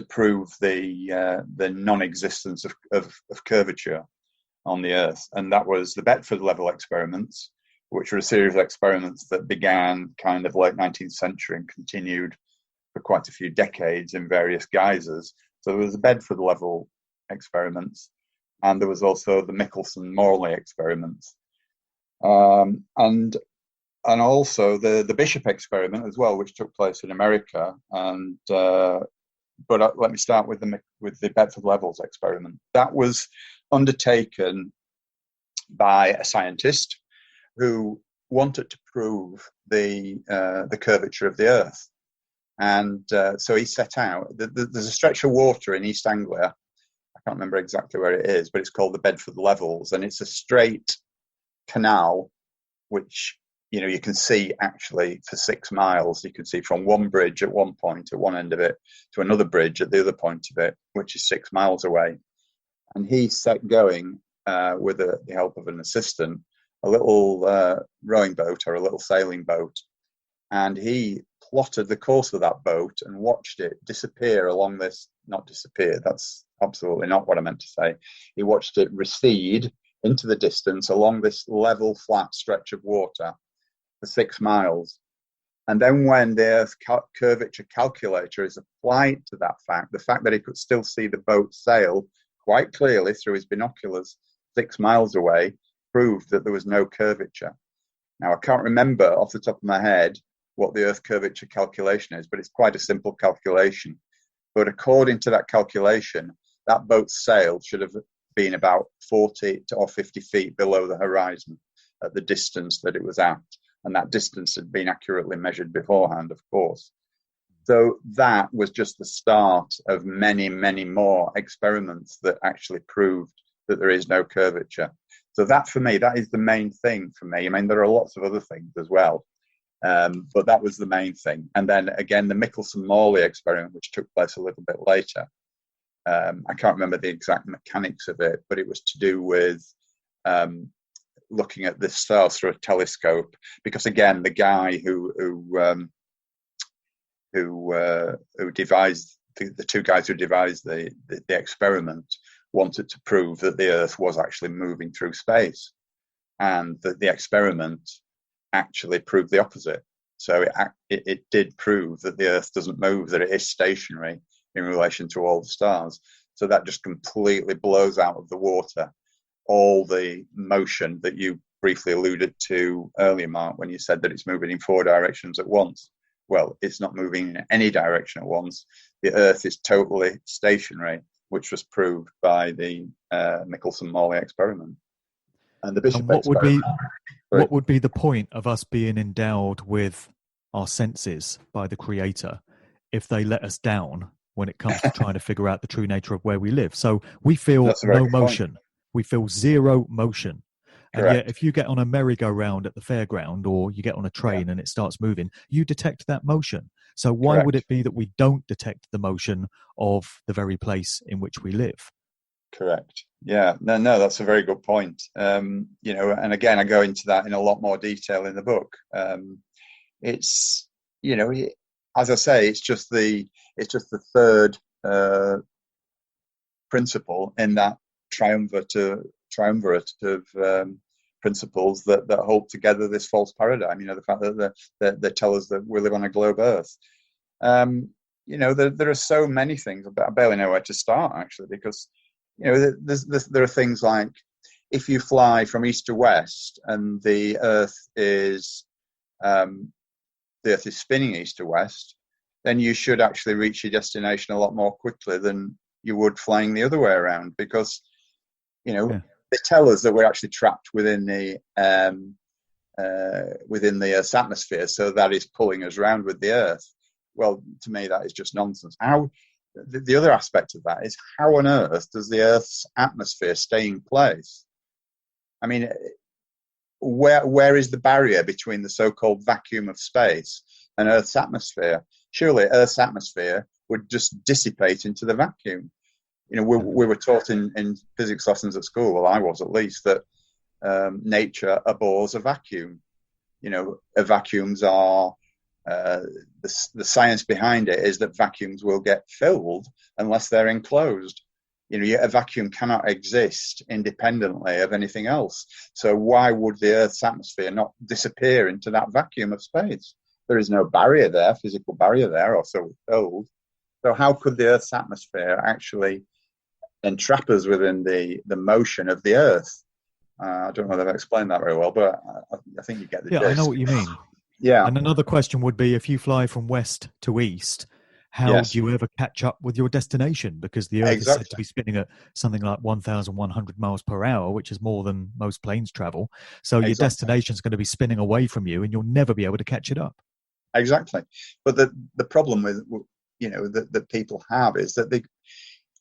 prove the non-existence of curvature on the Earth, and that was the Bedford level experiments, which were a series of experiments that began kind of late 19th century and continued for quite a few decades in various guises. So there was the Bedford level experiments, and there was also the Mickelson-Morley experiments, and also the Bishop experiment as well, which took place in America. And but let me start with the Bedford levels experiment. That was undertaken by a scientist who wanted to prove the curvature of the Earth. And so he set out, there's a stretch of water in East Anglia. I can't remember exactly where it is, but it's called the Bedford Levels. And it's a straight canal, which, you can see actually for 6 miles. You can see from one bridge at one point, at one end of it, to another bridge at the other point of it, which is 6 miles away. And he set going with the help of an assistant, a little rowing boat or a little sailing boat. And he plotted the course of that boat and watched it disappear along this, not disappear, that's absolutely not what I meant to say. He watched it recede into the distance along this level, flat stretch of water for 6 miles. And then when the Earth curvature calculator is applied to that fact, the fact that he could still see the boat sail quite clearly through his binoculars 6 miles away, proved that there was no curvature. Now, I can't remember off the top of my head what the Earth curvature calculation is, but it's quite a simple calculation. But according to that calculation, that boat's sail should have been about 40 or 50 feet below the horizon at the distance that it was at. And that distance had been accurately measured beforehand, of course. So that was just the start of many, many more experiments that actually proved that there is no curvature. So that, for me, that is the main thing for me. I mean, there are lots of other things as well, but that was the main thing. And then again, the Mickelson-Morley experiment, which took place a little bit later. I can't remember the exact mechanics of it, but it was to do with looking at the stars through a telescope. Because again, the guy who devised the two guys who devised the experiment wanted to prove that the Earth was actually moving through space, and that the experiment actually proved the opposite. So it did prove that the Earth doesn't move, that it is stationary in relation to all the stars. So that just completely blows out of the water all the motion that you briefly alluded to earlier, Mark, when you said that it's moving in 4 directions at once. Well, it's not moving in any direction at once. The Earth is totally stationary, which was proved by the Mickelson-Morley experiment and the Bishop And experiment. what would be the point of us being endowed with our senses by the Creator if they let us down when it comes to trying to figure out the true nature of where we live? So we feel no motion. Point. We feel zero motion. And Correct. yet, if you get on a merry-go-round at the fairground or you get on a train and it starts moving, you detect that motion. So why would it be that we don't detect the motion of the very place in which we live? Correct. Yeah. No, that's a very good point. And again, I go into that in a lot more detail in the book. It's, as I say, it's just the third principle in that triumvirate of principles that hold together this false paradigm. The fact that they tell us that we live on a globe Earth. There are so many things. I barely know where to start, actually, because there are things like, if you fly from east to west and the Earth is spinning east to west, then you should actually reach your destination a lot more quickly than you would flying the other way around, because they tell us that we're actually trapped within the Earth's atmosphere, so that is pulling us around with the Earth. Well, to me, that is just nonsense. The other aspect of that is, how on earth does the Earth's atmosphere stay in place? I mean, where is the barrier between the so-called vacuum of space and Earth's atmosphere? Surely Earth's atmosphere would just dissipate into the vacuum. We were taught in physics lessons at school, well, I was at least, that nature abhors a vacuum. Vacuums are, the science behind it is that vacuums will get filled unless they're enclosed. A vacuum cannot exist independently of anything else. So why would the Earth's atmosphere not disappear into that vacuum of space? There is no barrier there, physical barrier there, or so we're told. So how could the Earth's atmosphere actually entrap us within the motion of the Earth? I don't know if I've explained that very well, but I think you get the gist. I know what you mean. Yeah. And another question would be, if you fly from west to east, how do you ever catch up with your destination? Because the Earth is said to be spinning at something like 1,100 miles per hour, which is more than most planes travel. So your destination is going to be spinning away from you, and you'll never be able to catch it up. Exactly. But the problem with that people have is that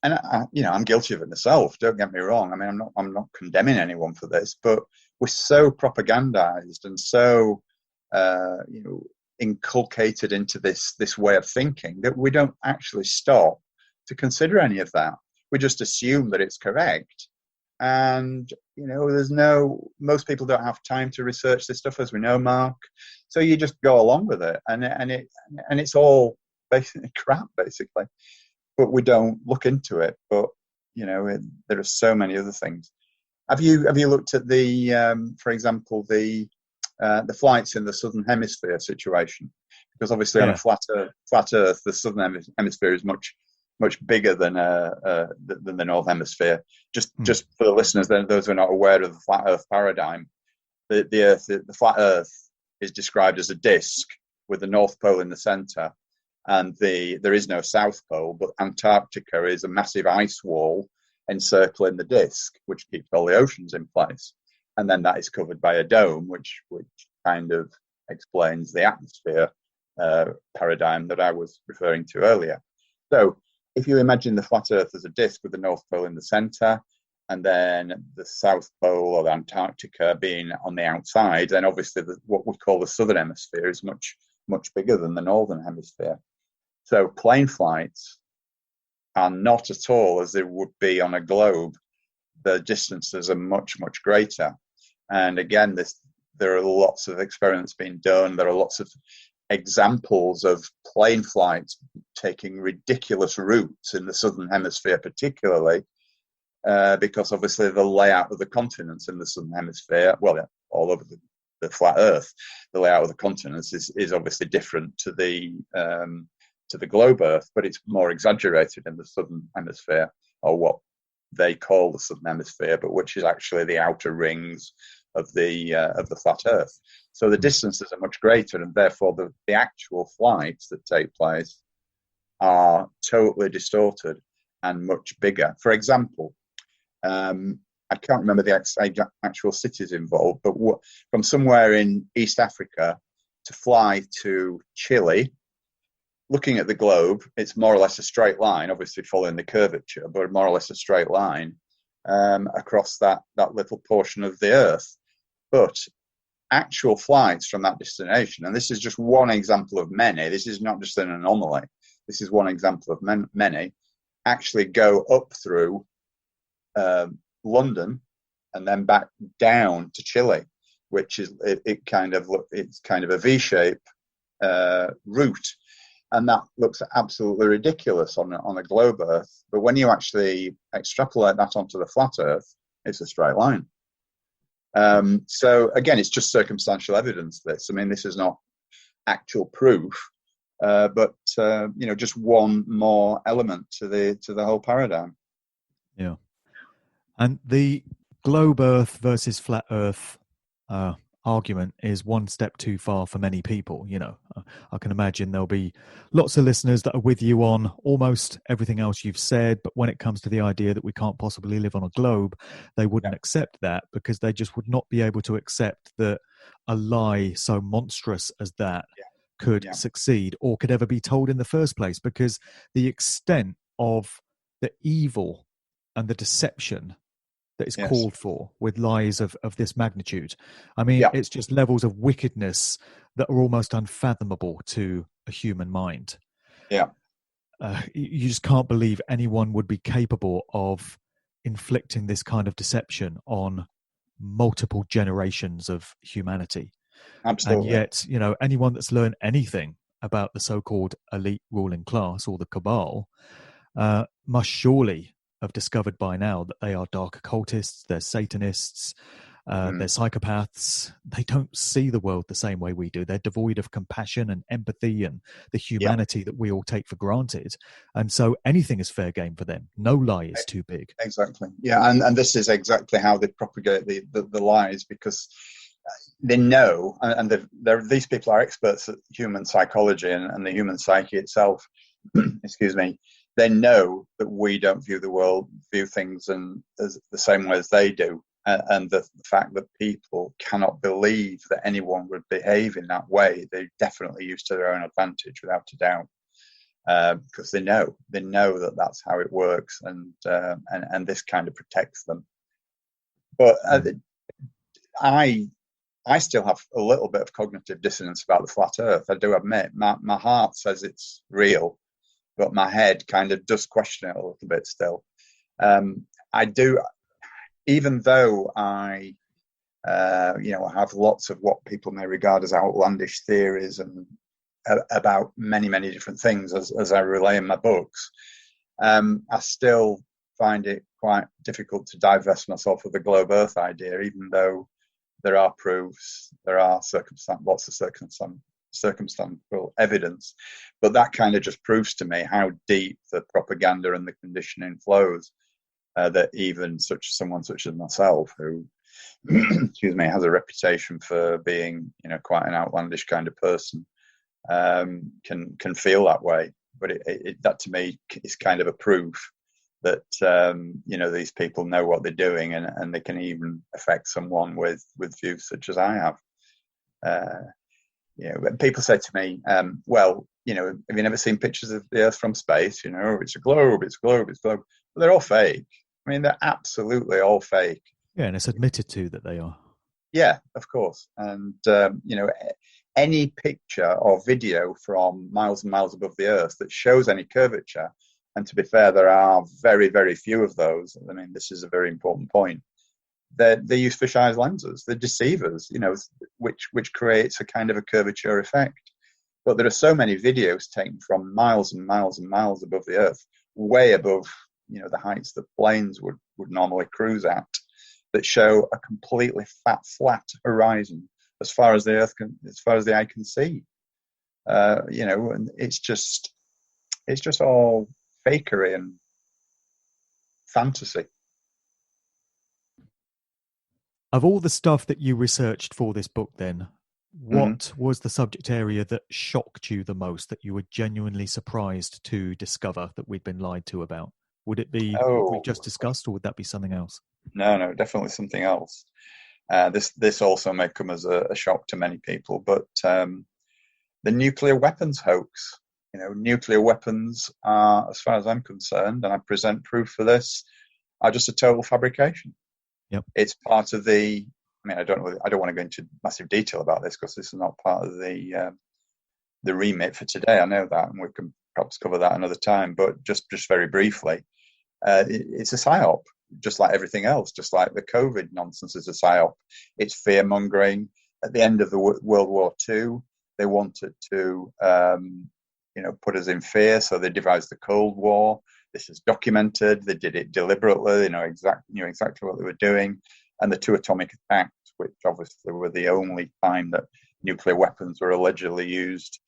I'm guilty of it myself. Don't get me wrong. I mean, I'm not condemning anyone for this, but we're so propagandized and so inculcated into this way of thinking that we don't actually stop to consider any of that. We just assume that it's correct, and most people don't have time to research this stuff, as we know, Mark. So you just go along with it, and it's all basically crap, basically. But we don't look into it. But there are so many other things. Have you looked at for example, the flights in the southern hemisphere situation? Because obviously on a flat Earth, the southern hemisphere is much bigger than the north hemisphere. Just for the listeners, those who are not aware of the flat Earth paradigm, the flat Earth is described as a disk with the North Pole in the centre, and there is no South Pole, but Antarctica is a massive ice wall encircling the disk, which keeps all the oceans in place. And then that is covered by a dome, which kind of explains the atmosphere paradigm that I was referring to earlier. So if you imagine the flat Earth as a disk with the North Pole in the centre, and then the South Pole or the Antarctica being on the outside, then obviously what we call the southern hemisphere is much bigger than the northern hemisphere. So plane flights are not at all as they would be on a globe. The distances are much greater. And again, there are lots of experiments being done. There are lots of examples of plane flights taking ridiculous routes in the southern hemisphere, particularly because obviously the layout of the continents in the southern hemisphere, well, all over flat Earth, the layout of the continents is obviously different to the globe Earth, but it's more exaggerated in the southern hemisphere, or what they call the southern hemisphere, but which is actually the outer rings of the flat Earth. So the distances are much greater, and therefore the actual flights that take place are totally distorted and much bigger. For example, I can't remember the actual cities involved, but from somewhere in East Africa to fly to Chile, looking at the globe, it's more or less a straight line, obviously following the curvature, but more or less a straight line across that little portion of the Earth. But actual flights from that destination, and this is just one example of many, this is not just an anomaly, this is one example of many, actually go up through London and then back down to Chile, which is it's kind of a V-shape route, and that looks absolutely ridiculous on a globe Earth. But when you actually extrapolate that onto the flat Earth, it's a straight line. So again, it's just circumstantial evidence. This is not actual proof, but just one more element to the whole paradigm. Yeah. And the globe Earth versus flat Earth argument is one step too far for many people. I can imagine there'll be lots of listeners that are with you on almost everything else you've said, but when it comes to the idea that we can't possibly live on a globe, they wouldn't accept that, because they just would not be able to accept that a lie so monstrous as that could succeed or could ever be told in the first place, because the extent of the evil and the deception that is called for with lies of this magnitude. It's just levels of wickedness that are almost unfathomable to a human mind. Yeah. You just can't believe anyone would be capable of inflicting this kind of deception on multiple generations of humanity. Absolutely. And yet, anyone that's learned anything about the so-called elite ruling class or the cabal must surely have discovered by now that they are dark occultists, they're Satanists, they're psychopaths. They don't see the world the same way we do. They're devoid of compassion and empathy and the humanity that we all take for granted. And so anything is fair game for them. No lie is too big. Exactly. Yeah, and this is exactly how they propagate the lies, because they know, and these people are experts at human psychology and the human psyche itself. Excuse me. They know that we don't view things as the same way as they do, and the fact that people cannot believe that anyone would behave in that way, they definitely use to their own advantage, without a doubt, because they know that that's how it works, and this kind of protects them. But I still have a little bit of cognitive dissonance about the flat Earth. I do admit, my heart says it's real, but my head kind of does question it a little bit still. I do, even though I have lots of what people may regard as outlandish theories and about many, many different things, as I relay in my books, I still find it quite difficult to divest myself of the globe Earth idea, even though there are proofs, there are lots of circumstantial evidence, but that kind of just proves to me how deep the propaganda and the conditioning flows, that even someone such as myself, who excuse me, has a reputation for being quite an outlandish kind of person, can feel that way. But that to me is kind of a proof that these people know what they're doing, and they can even affect someone with views such as I have. People say to me, have you never seen pictures of the Earth from space? It's a globe, it's a globe, it's a globe. But they're all fake. They're absolutely all fake. Yeah, and it's admitted to that they are. Yeah, of course. And, any picture or video from miles and miles above the Earth that shows any curvature, and to be fair, there are very, very few of those. This is a very important point. They use fisheye lenses. They're deceivers, which creates a kind of a curvature effect. But there are so many videos taken from miles and miles and miles above the Earth, way above, the heights that planes would normally cruise at, that show a completely flat horizon as far as the eye can see. And it's just all fakery and fantasy. Of all the stuff that you researched for this book, then, what was the subject area that shocked you the most, that you were genuinely surprised to discover that we'd been lied to about? Would it be what we just discussed, or would that be something else? No, definitely something else. This also may come as a shock to many people, but the nuclear weapons hoax. Nuclear weapons are, as far as I'm concerned, and I present proof for this, are just a total fabrication. Yep. It's part of the. I don't want to go into massive detail about this because this is not part of the remit for today. I know that, and we can perhaps cover that another time. But just very briefly, it's a psyop, just like everything else. Just like the COVID nonsense is a psyop. It's fear mongering. At the end of the World War II, they wanted to, put us in fear, so they devised the Cold War. This is documented. They did it deliberately. They knew exactly what they were doing. And the two atomic attacks, which obviously were the only time that nuclear weapons were allegedly used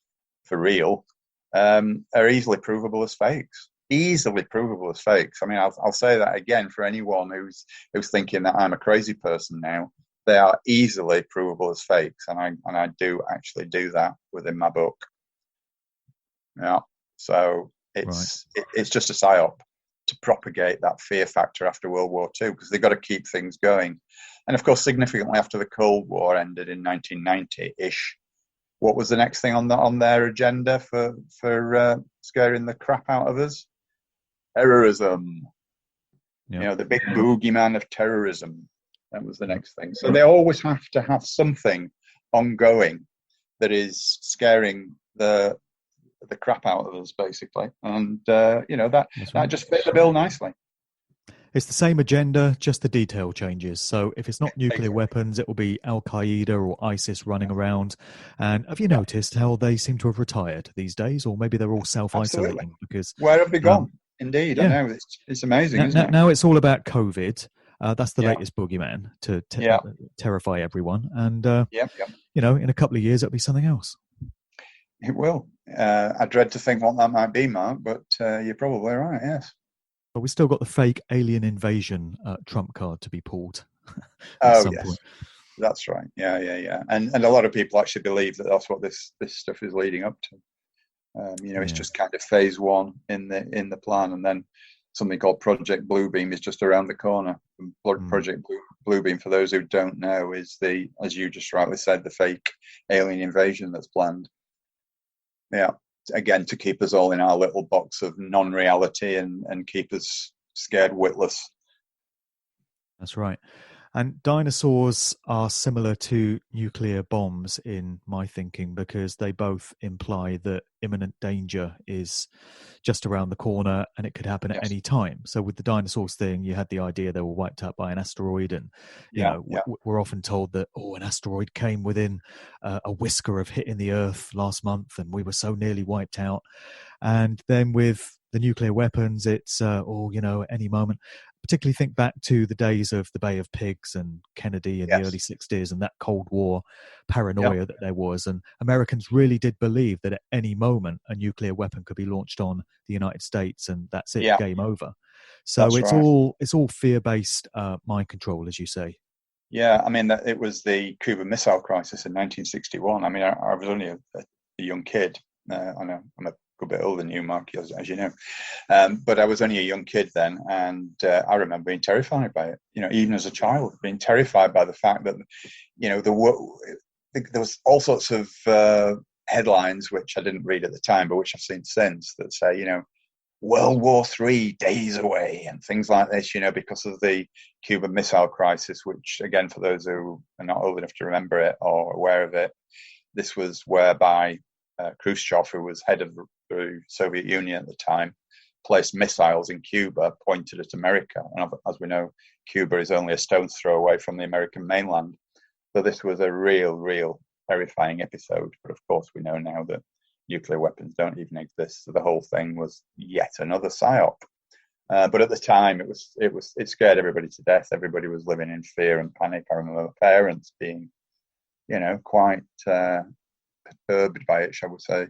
for real, are easily provable as fakes. Easily provable as fakes. I'll say that again for anyone who's thinking that I'm a crazy person now. They are easily provable as fakes, and I do actually do that within my book. Yeah. So it's just a psyop to propagate that fear factor after World War II, because they've got to keep things going. And of course, significantly after the Cold War ended in 1990-ish, what was the next thing on their agenda for scaring the crap out of us? Terrorism. Yep. The big boogeyman of terrorism. That was the next thing. So they always have to have something ongoing that is scaring the crap out of us, basically. And that just fit the bill nicely. It's the same agenda, just the detail changes. So if it's not nuclear weapons, it will be Al-Qaeda or ISIS running around. And have you noticed how they seem to have retired these days? Or maybe they're all self-isolating. Absolutely. Because where have they gone? Indeed, I know. It's amazing, isn't it? Now it's all about COVID. That's the latest boogeyman to terrify everyone. And, in a couple of years, it'll be something else. It will. I dread to think what that might be, Mark, but you're probably right, yes. But we've still got the fake alien invasion trump card to be pulled at some point. That's right. Yeah. And a lot of people actually believe that that's what this stuff is leading up to. It's just kind of phase one in the plan, and then something called Project Bluebeam is just around the corner. Project Bluebeam, for those who don't know, is as you just rightly said, the fake alien invasion that's planned. Yeah, again, to keep us all in our little box of non-reality and keep us scared witless. That's right. And dinosaurs are similar to nuclear bombs in my thinking, because they both imply that imminent danger is just around the corner and it could happen at any time. So with the dinosaurs thing, you had the idea they were wiped out by an asteroid, and we're often told that an asteroid came within a whisker of hitting the Earth last month and we were so nearly wiped out. And then with the nuclear weapons, it's any moment. Particularly think back to the days of the Bay of Pigs and Kennedy in the early 60s and that Cold War paranoia that there was. And Americans really did believe that at any moment a nuclear weapon could be launched on the United States, and that's it, game over. So that's it's all fear-based mind control, as you say. Yeah, it was the Cuban Missile Crisis in 1961. I was only a young kid. I know I'm a good bit older than you, Mark, as you know. But I was only a young kid then, and I remember being terrified by it. Even as a child, being terrified by the fact that, there was all sorts of headlines which I didn't read at the time, but which I've seen since, that say, World War III days away and things like this, because of the Cuban Missile Crisis, which, again, for those who are not old enough to remember it or aware of it, this was whereby Khrushchev, who was head of the Soviet Union at the time, placed missiles in Cuba pointed at America. And as we know, Cuba is only a stone's throw away from the American mainland. So this was a real terrifying episode. But of course, we know now that nuclear weapons don't even exist. So the whole thing was yet another psyop. But at the time, it scared everybody to death. Everybody was living in fear and panic. I remember my parents being quite perturbed by it, shall we say,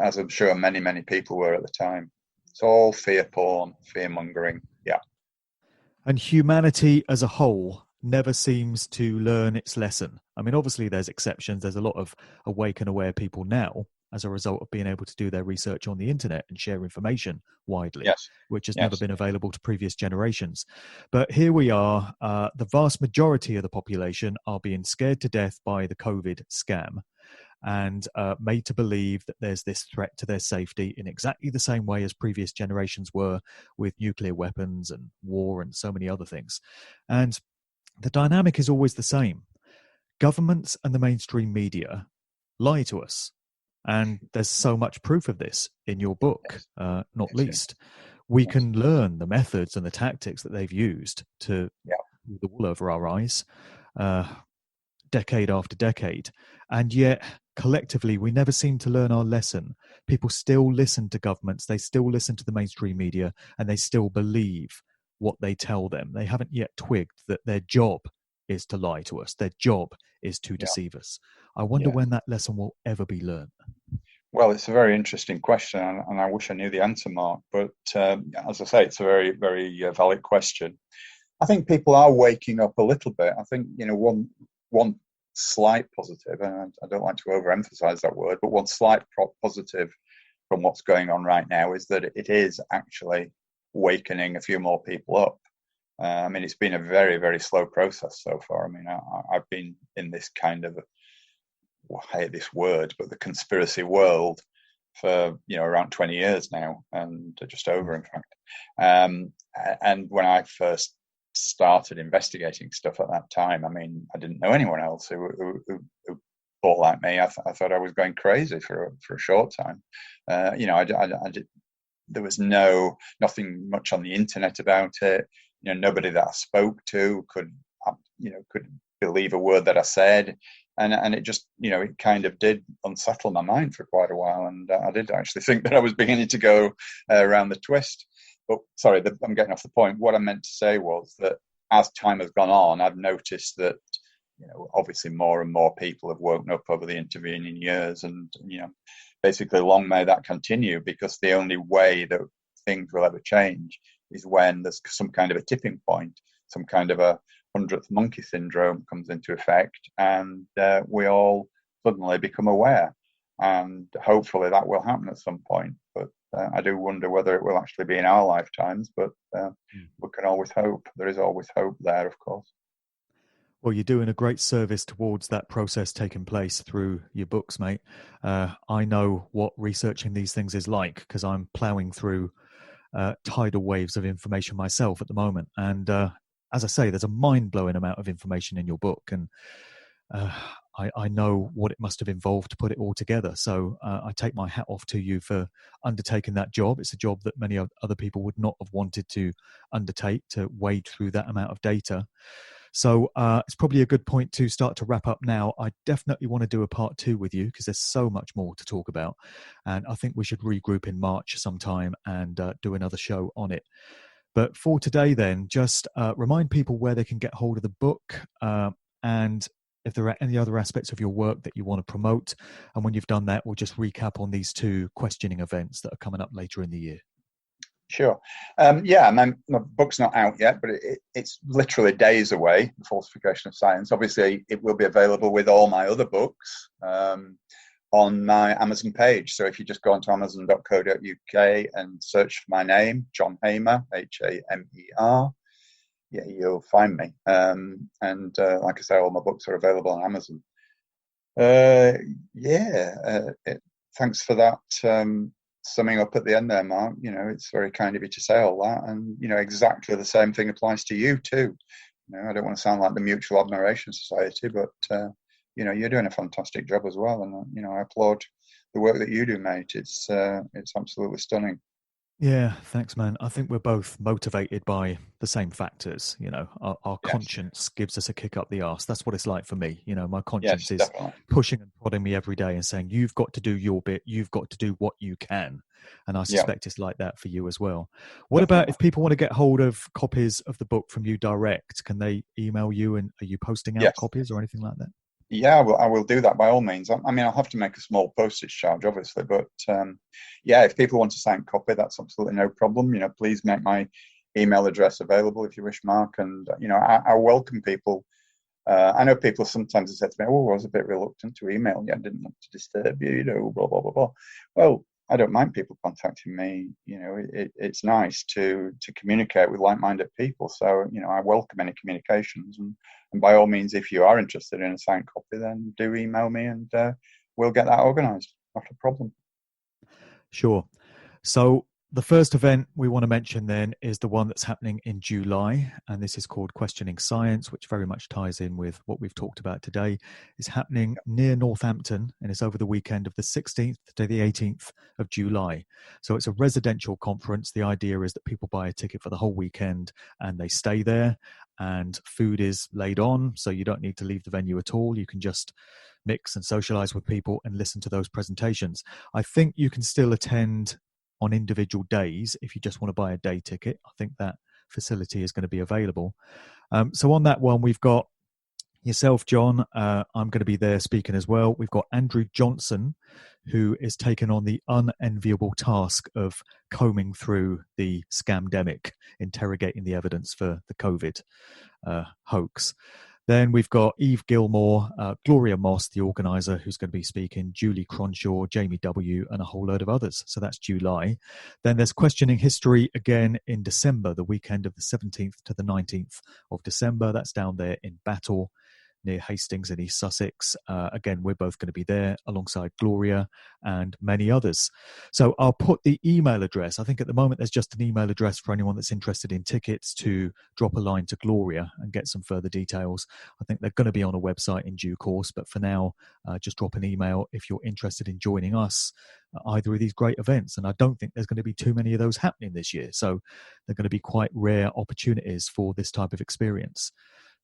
as I'm sure many people were at the time. It's all fear porn, fear mongering. Yeah. And humanity as a whole never seems to learn its lesson. I mean, obviously there's exceptions. There's a lot of awake and aware people now as a result of being able to do their research on the internet and share information widely, Yes. which has never been available to previous generations. But here we are, the vast majority of the population are being scared to death by the COVID scam and made to believe that there's this threat to their safety in exactly the same way as previous generations were with nuclear weapons and war and so many other things. And the dynamic is always the same. Governments and the mainstream media lie to us. And there's so much proof of this in your book, not least. We can learn the methods and the tactics that they've used to pull the wool over our eyes decade after decade. And yet, collectively, we never seem to learn our lesson. People still listen to governments, they still listen to the mainstream media, and they still believe what they tell them. They haven't yet twigged that their job is to lie to us. Their job is to deceive us. I wonder when that lesson will ever be learned. Well, it's a very interesting question, and I wish I knew the answer, Mark. But as I say, it's a very, very valid question. I think people are waking up a little bit. I think, one slight positive, and I don't like to overemphasize that word, but one slight positive from what's going on right now is that it is actually wakening a few more people up. I mean, it's been a very, very slow process so far. I mean, I've been in this kind of, I hate this word, but the conspiracy world for, around 20 years now, and just over, in fact. And when I first started investigating stuff at that time, I mean, I didn't know anyone else who thought like me. I thought I was going crazy for a short time. I did, there was nothing much on the internet about it. Nobody that I spoke to could believe a word that I said. And it just, it kind of did unsettle my mind for quite a while. And I did actually think that I was beginning to go around the twist. But sorry, I'm getting off the point. What I meant to say was that as time has gone on, I've noticed that, obviously more and more people have woken up over the intervening years. And, basically long may that continue, because the only way that things will ever change is when there's some kind of a tipping point, some kind of a 100th monkey syndrome comes into effect, and we all suddenly become aware. And hopefully that will happen at some point. But I do wonder whether it will actually be in our lifetimes, but we can always hope. There is always hope there, of course. Well, you're doing a great service towards that process taking place through your books, mate. I know what researching these things is like, because I'm ploughing through tidal waves of information myself at the moment. And as I say, there's a mind-blowing amount of information in your book, and I know what it must have involved to put it all together. So I take my hat off to you for undertaking that job. It's a job that many other people would not have wanted to undertake, to wade through that amount of data. So it's probably a good point to start to wrap up now. I definitely want to do a part 2 with you, because there's so much more to talk about. And I think we should regroup in March sometime and do another show on it. But for today then, just remind people where they can get hold of the book, and if there are any other aspects of your work that you want to promote. And when you've done that, we'll just recap on these 2 questioning events that are coming up later in the year. Sure. My book's not out yet, but it's literally days away, The Falsification of Science. Obviously, it will be available with all my other books on my Amazon page. So if you just go onto amazon.co.uk and search for my name, John Hamer, Hamer, you'll find me. And like I say, all my books are available on Amazon. Thanks for that summing up at the end there, Mark. It's very kind of you to say all that, and exactly the same thing applies to you too. I don't want to sound like the Mutual Admiration Society, but you're doing a fantastic job as well, and I applaud the work that you do, mate. It's absolutely stunning. Yeah, thanks, man. I think we're both motivated by the same factors. Our conscience gives us a kick up the arse. That's what it's like for me. My conscience is pushing and prodding me every day and saying, you've got to do your bit. You've got to do what you can. And I suspect it's like that for you as well. What about if people want to get hold of copies of the book from you direct? Can they email you, and are you posting out copies or anything like that? Yeah, I will do that by all means. I mean, I'll have to make a small postage charge, obviously, but yeah, if people want a signed copy, that's absolutely no problem. Please make my email address available if you wish, Mark. And I welcome people. I know people sometimes have said to me, "Oh, I was a bit reluctant to email you. I didn't want to disturb you, blah blah blah blah." Well, I don't mind people contacting me. It's nice to communicate with like-minded people. So I welcome any communications, and by all means, if you are interested in a signed copy, then do email me, and we'll get that organised. Not a problem. Sure. So the first event we want to mention then is the one that's happening in July, and this is called Questioning Science, which very much ties in with what we've talked about today. It's happening near Northampton, and it's over the weekend of the 16th to the 18th of July. So it's a residential conference. The idea is that people buy a ticket for the whole weekend and they stay there, and food is laid on, so you don't need to leave the venue at all. You can just mix and socialize with people and listen to those presentations. I think you can still attend on individual days if you just want to buy a day ticket. I think that facility is going to be available. So on that one, we've got yourself, John. I'm going to be there speaking as well. We've got Andrew Johnson, who is taking on the unenviable task of combing through the scamdemic, interrogating the evidence for the COVID hoax. Then we've got Eve Gilmore, Gloria Moss, the organizer, who's going to be speaking, Julie Cronshaw, Jamie W., and a whole load of others. So that's July. Then there's Questioning History again in December, the weekend of the 17th to the 19th of December. That's down there in Battle, near Hastings in East Sussex. Again, we're both going to be there alongside Gloria and many others. So I'll put the email address. I think at the moment there's just an email address for anyone that's interested in tickets to drop a line to Gloria and get some further details. I think they're going to be on a website in due course, but for now, just drop an email if you're interested in joining us at either of these great events. And I don't think there's going to be too many of those happening this year. So they're going to be quite rare opportunities for this type of experience.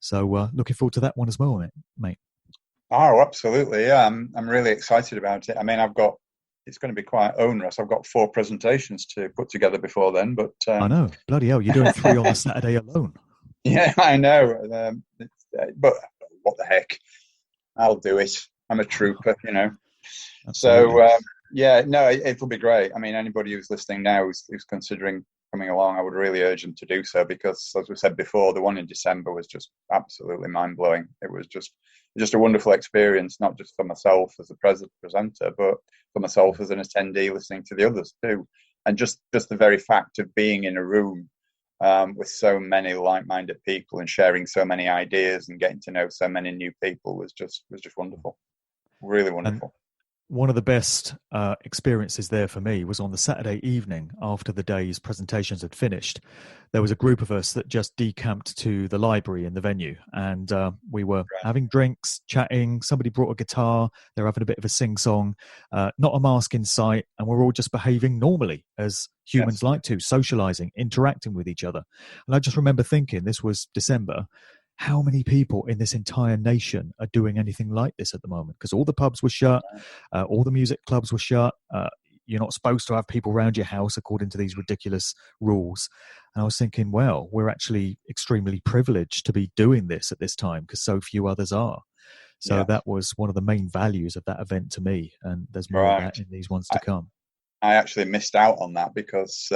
So looking forward to that one as well, mate. Oh, absolutely. Yeah, I'm really excited about it. I mean, it's going to be quite onerous. I've got 4 presentations to put together before then, but I know, bloody hell, you're doing 3 on the Saturday alone. Yeah, I know. But what the heck? I'll do it. I'm a trooper, Absolutely. So yeah, no, it'll be great. I mean, anybody who's listening now who's considering coming along, I would really urge them to do so, because as we said before, the one in December was just absolutely mind-blowing. It was just a wonderful experience, not just for myself as a presenter, but for myself as an attendee listening to the others too. And just the very fact of being in a room with so many like-minded people and sharing so many ideas and getting to know so many new people was just wonderful. Really wonderful. One of the best experiences there for me was on the Saturday evening after the day's presentations had finished. There was a group of us that just decamped to the library in the venue, and we were having drinks, chatting. Somebody brought a guitar. They were having a bit of a sing-song, not a mask in sight, and we're all just behaving normally as humans like to, socializing, interacting with each other. And I just remember thinking, this was December, how many people in this entire nation are doing anything like this at the moment? Because all the pubs were shut, all the music clubs were shut. You're not supposed to have people around your house according to these ridiculous rules. And I was thinking, well, we're actually extremely privileged to be doing this at this time because so few others are. So that was one of the main values of that event to me. And there's more of that in these ones to come. I actually missed out on that because,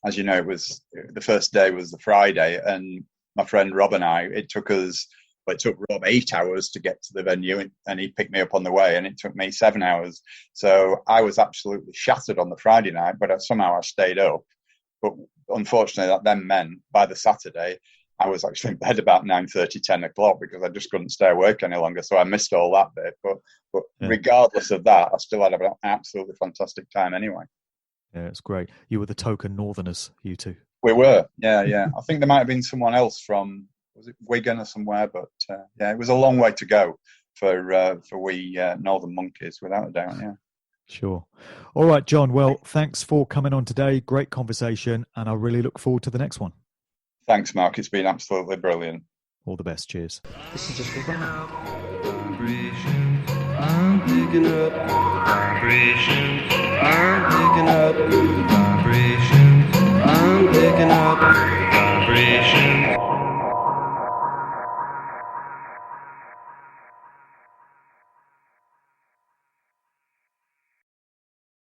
as you know, the first day was the Friday, and my friend Rob and I, it took Rob 8 hours to get to the venue, and he picked me up on the way, and it took me 7 hours. So I was absolutely shattered on the Friday night, but somehow I stayed up. But unfortunately, that then meant by the Saturday, I was actually in bed about 9:30, 10 o'clock because I just couldn't stay awake any longer. So I missed all that bit. But regardless of that, I still had an absolutely fantastic time anyway. Yeah, it's great. You were the token Northerners, you two. We were, yeah. I think there might have been someone else from, was it Wigan or somewhere? But it was a long way to go for we Northern monkeys, without a doubt, yeah. Sure. All right, John. Well, thanks for coming on today. Great conversation, and I really look forward to the next one. Thanks, Mark. It's been absolutely brilliant. All the best. Cheers. This is just for fun. I'm picking up vibrations. I'm picking up good vibrations. I'm picking up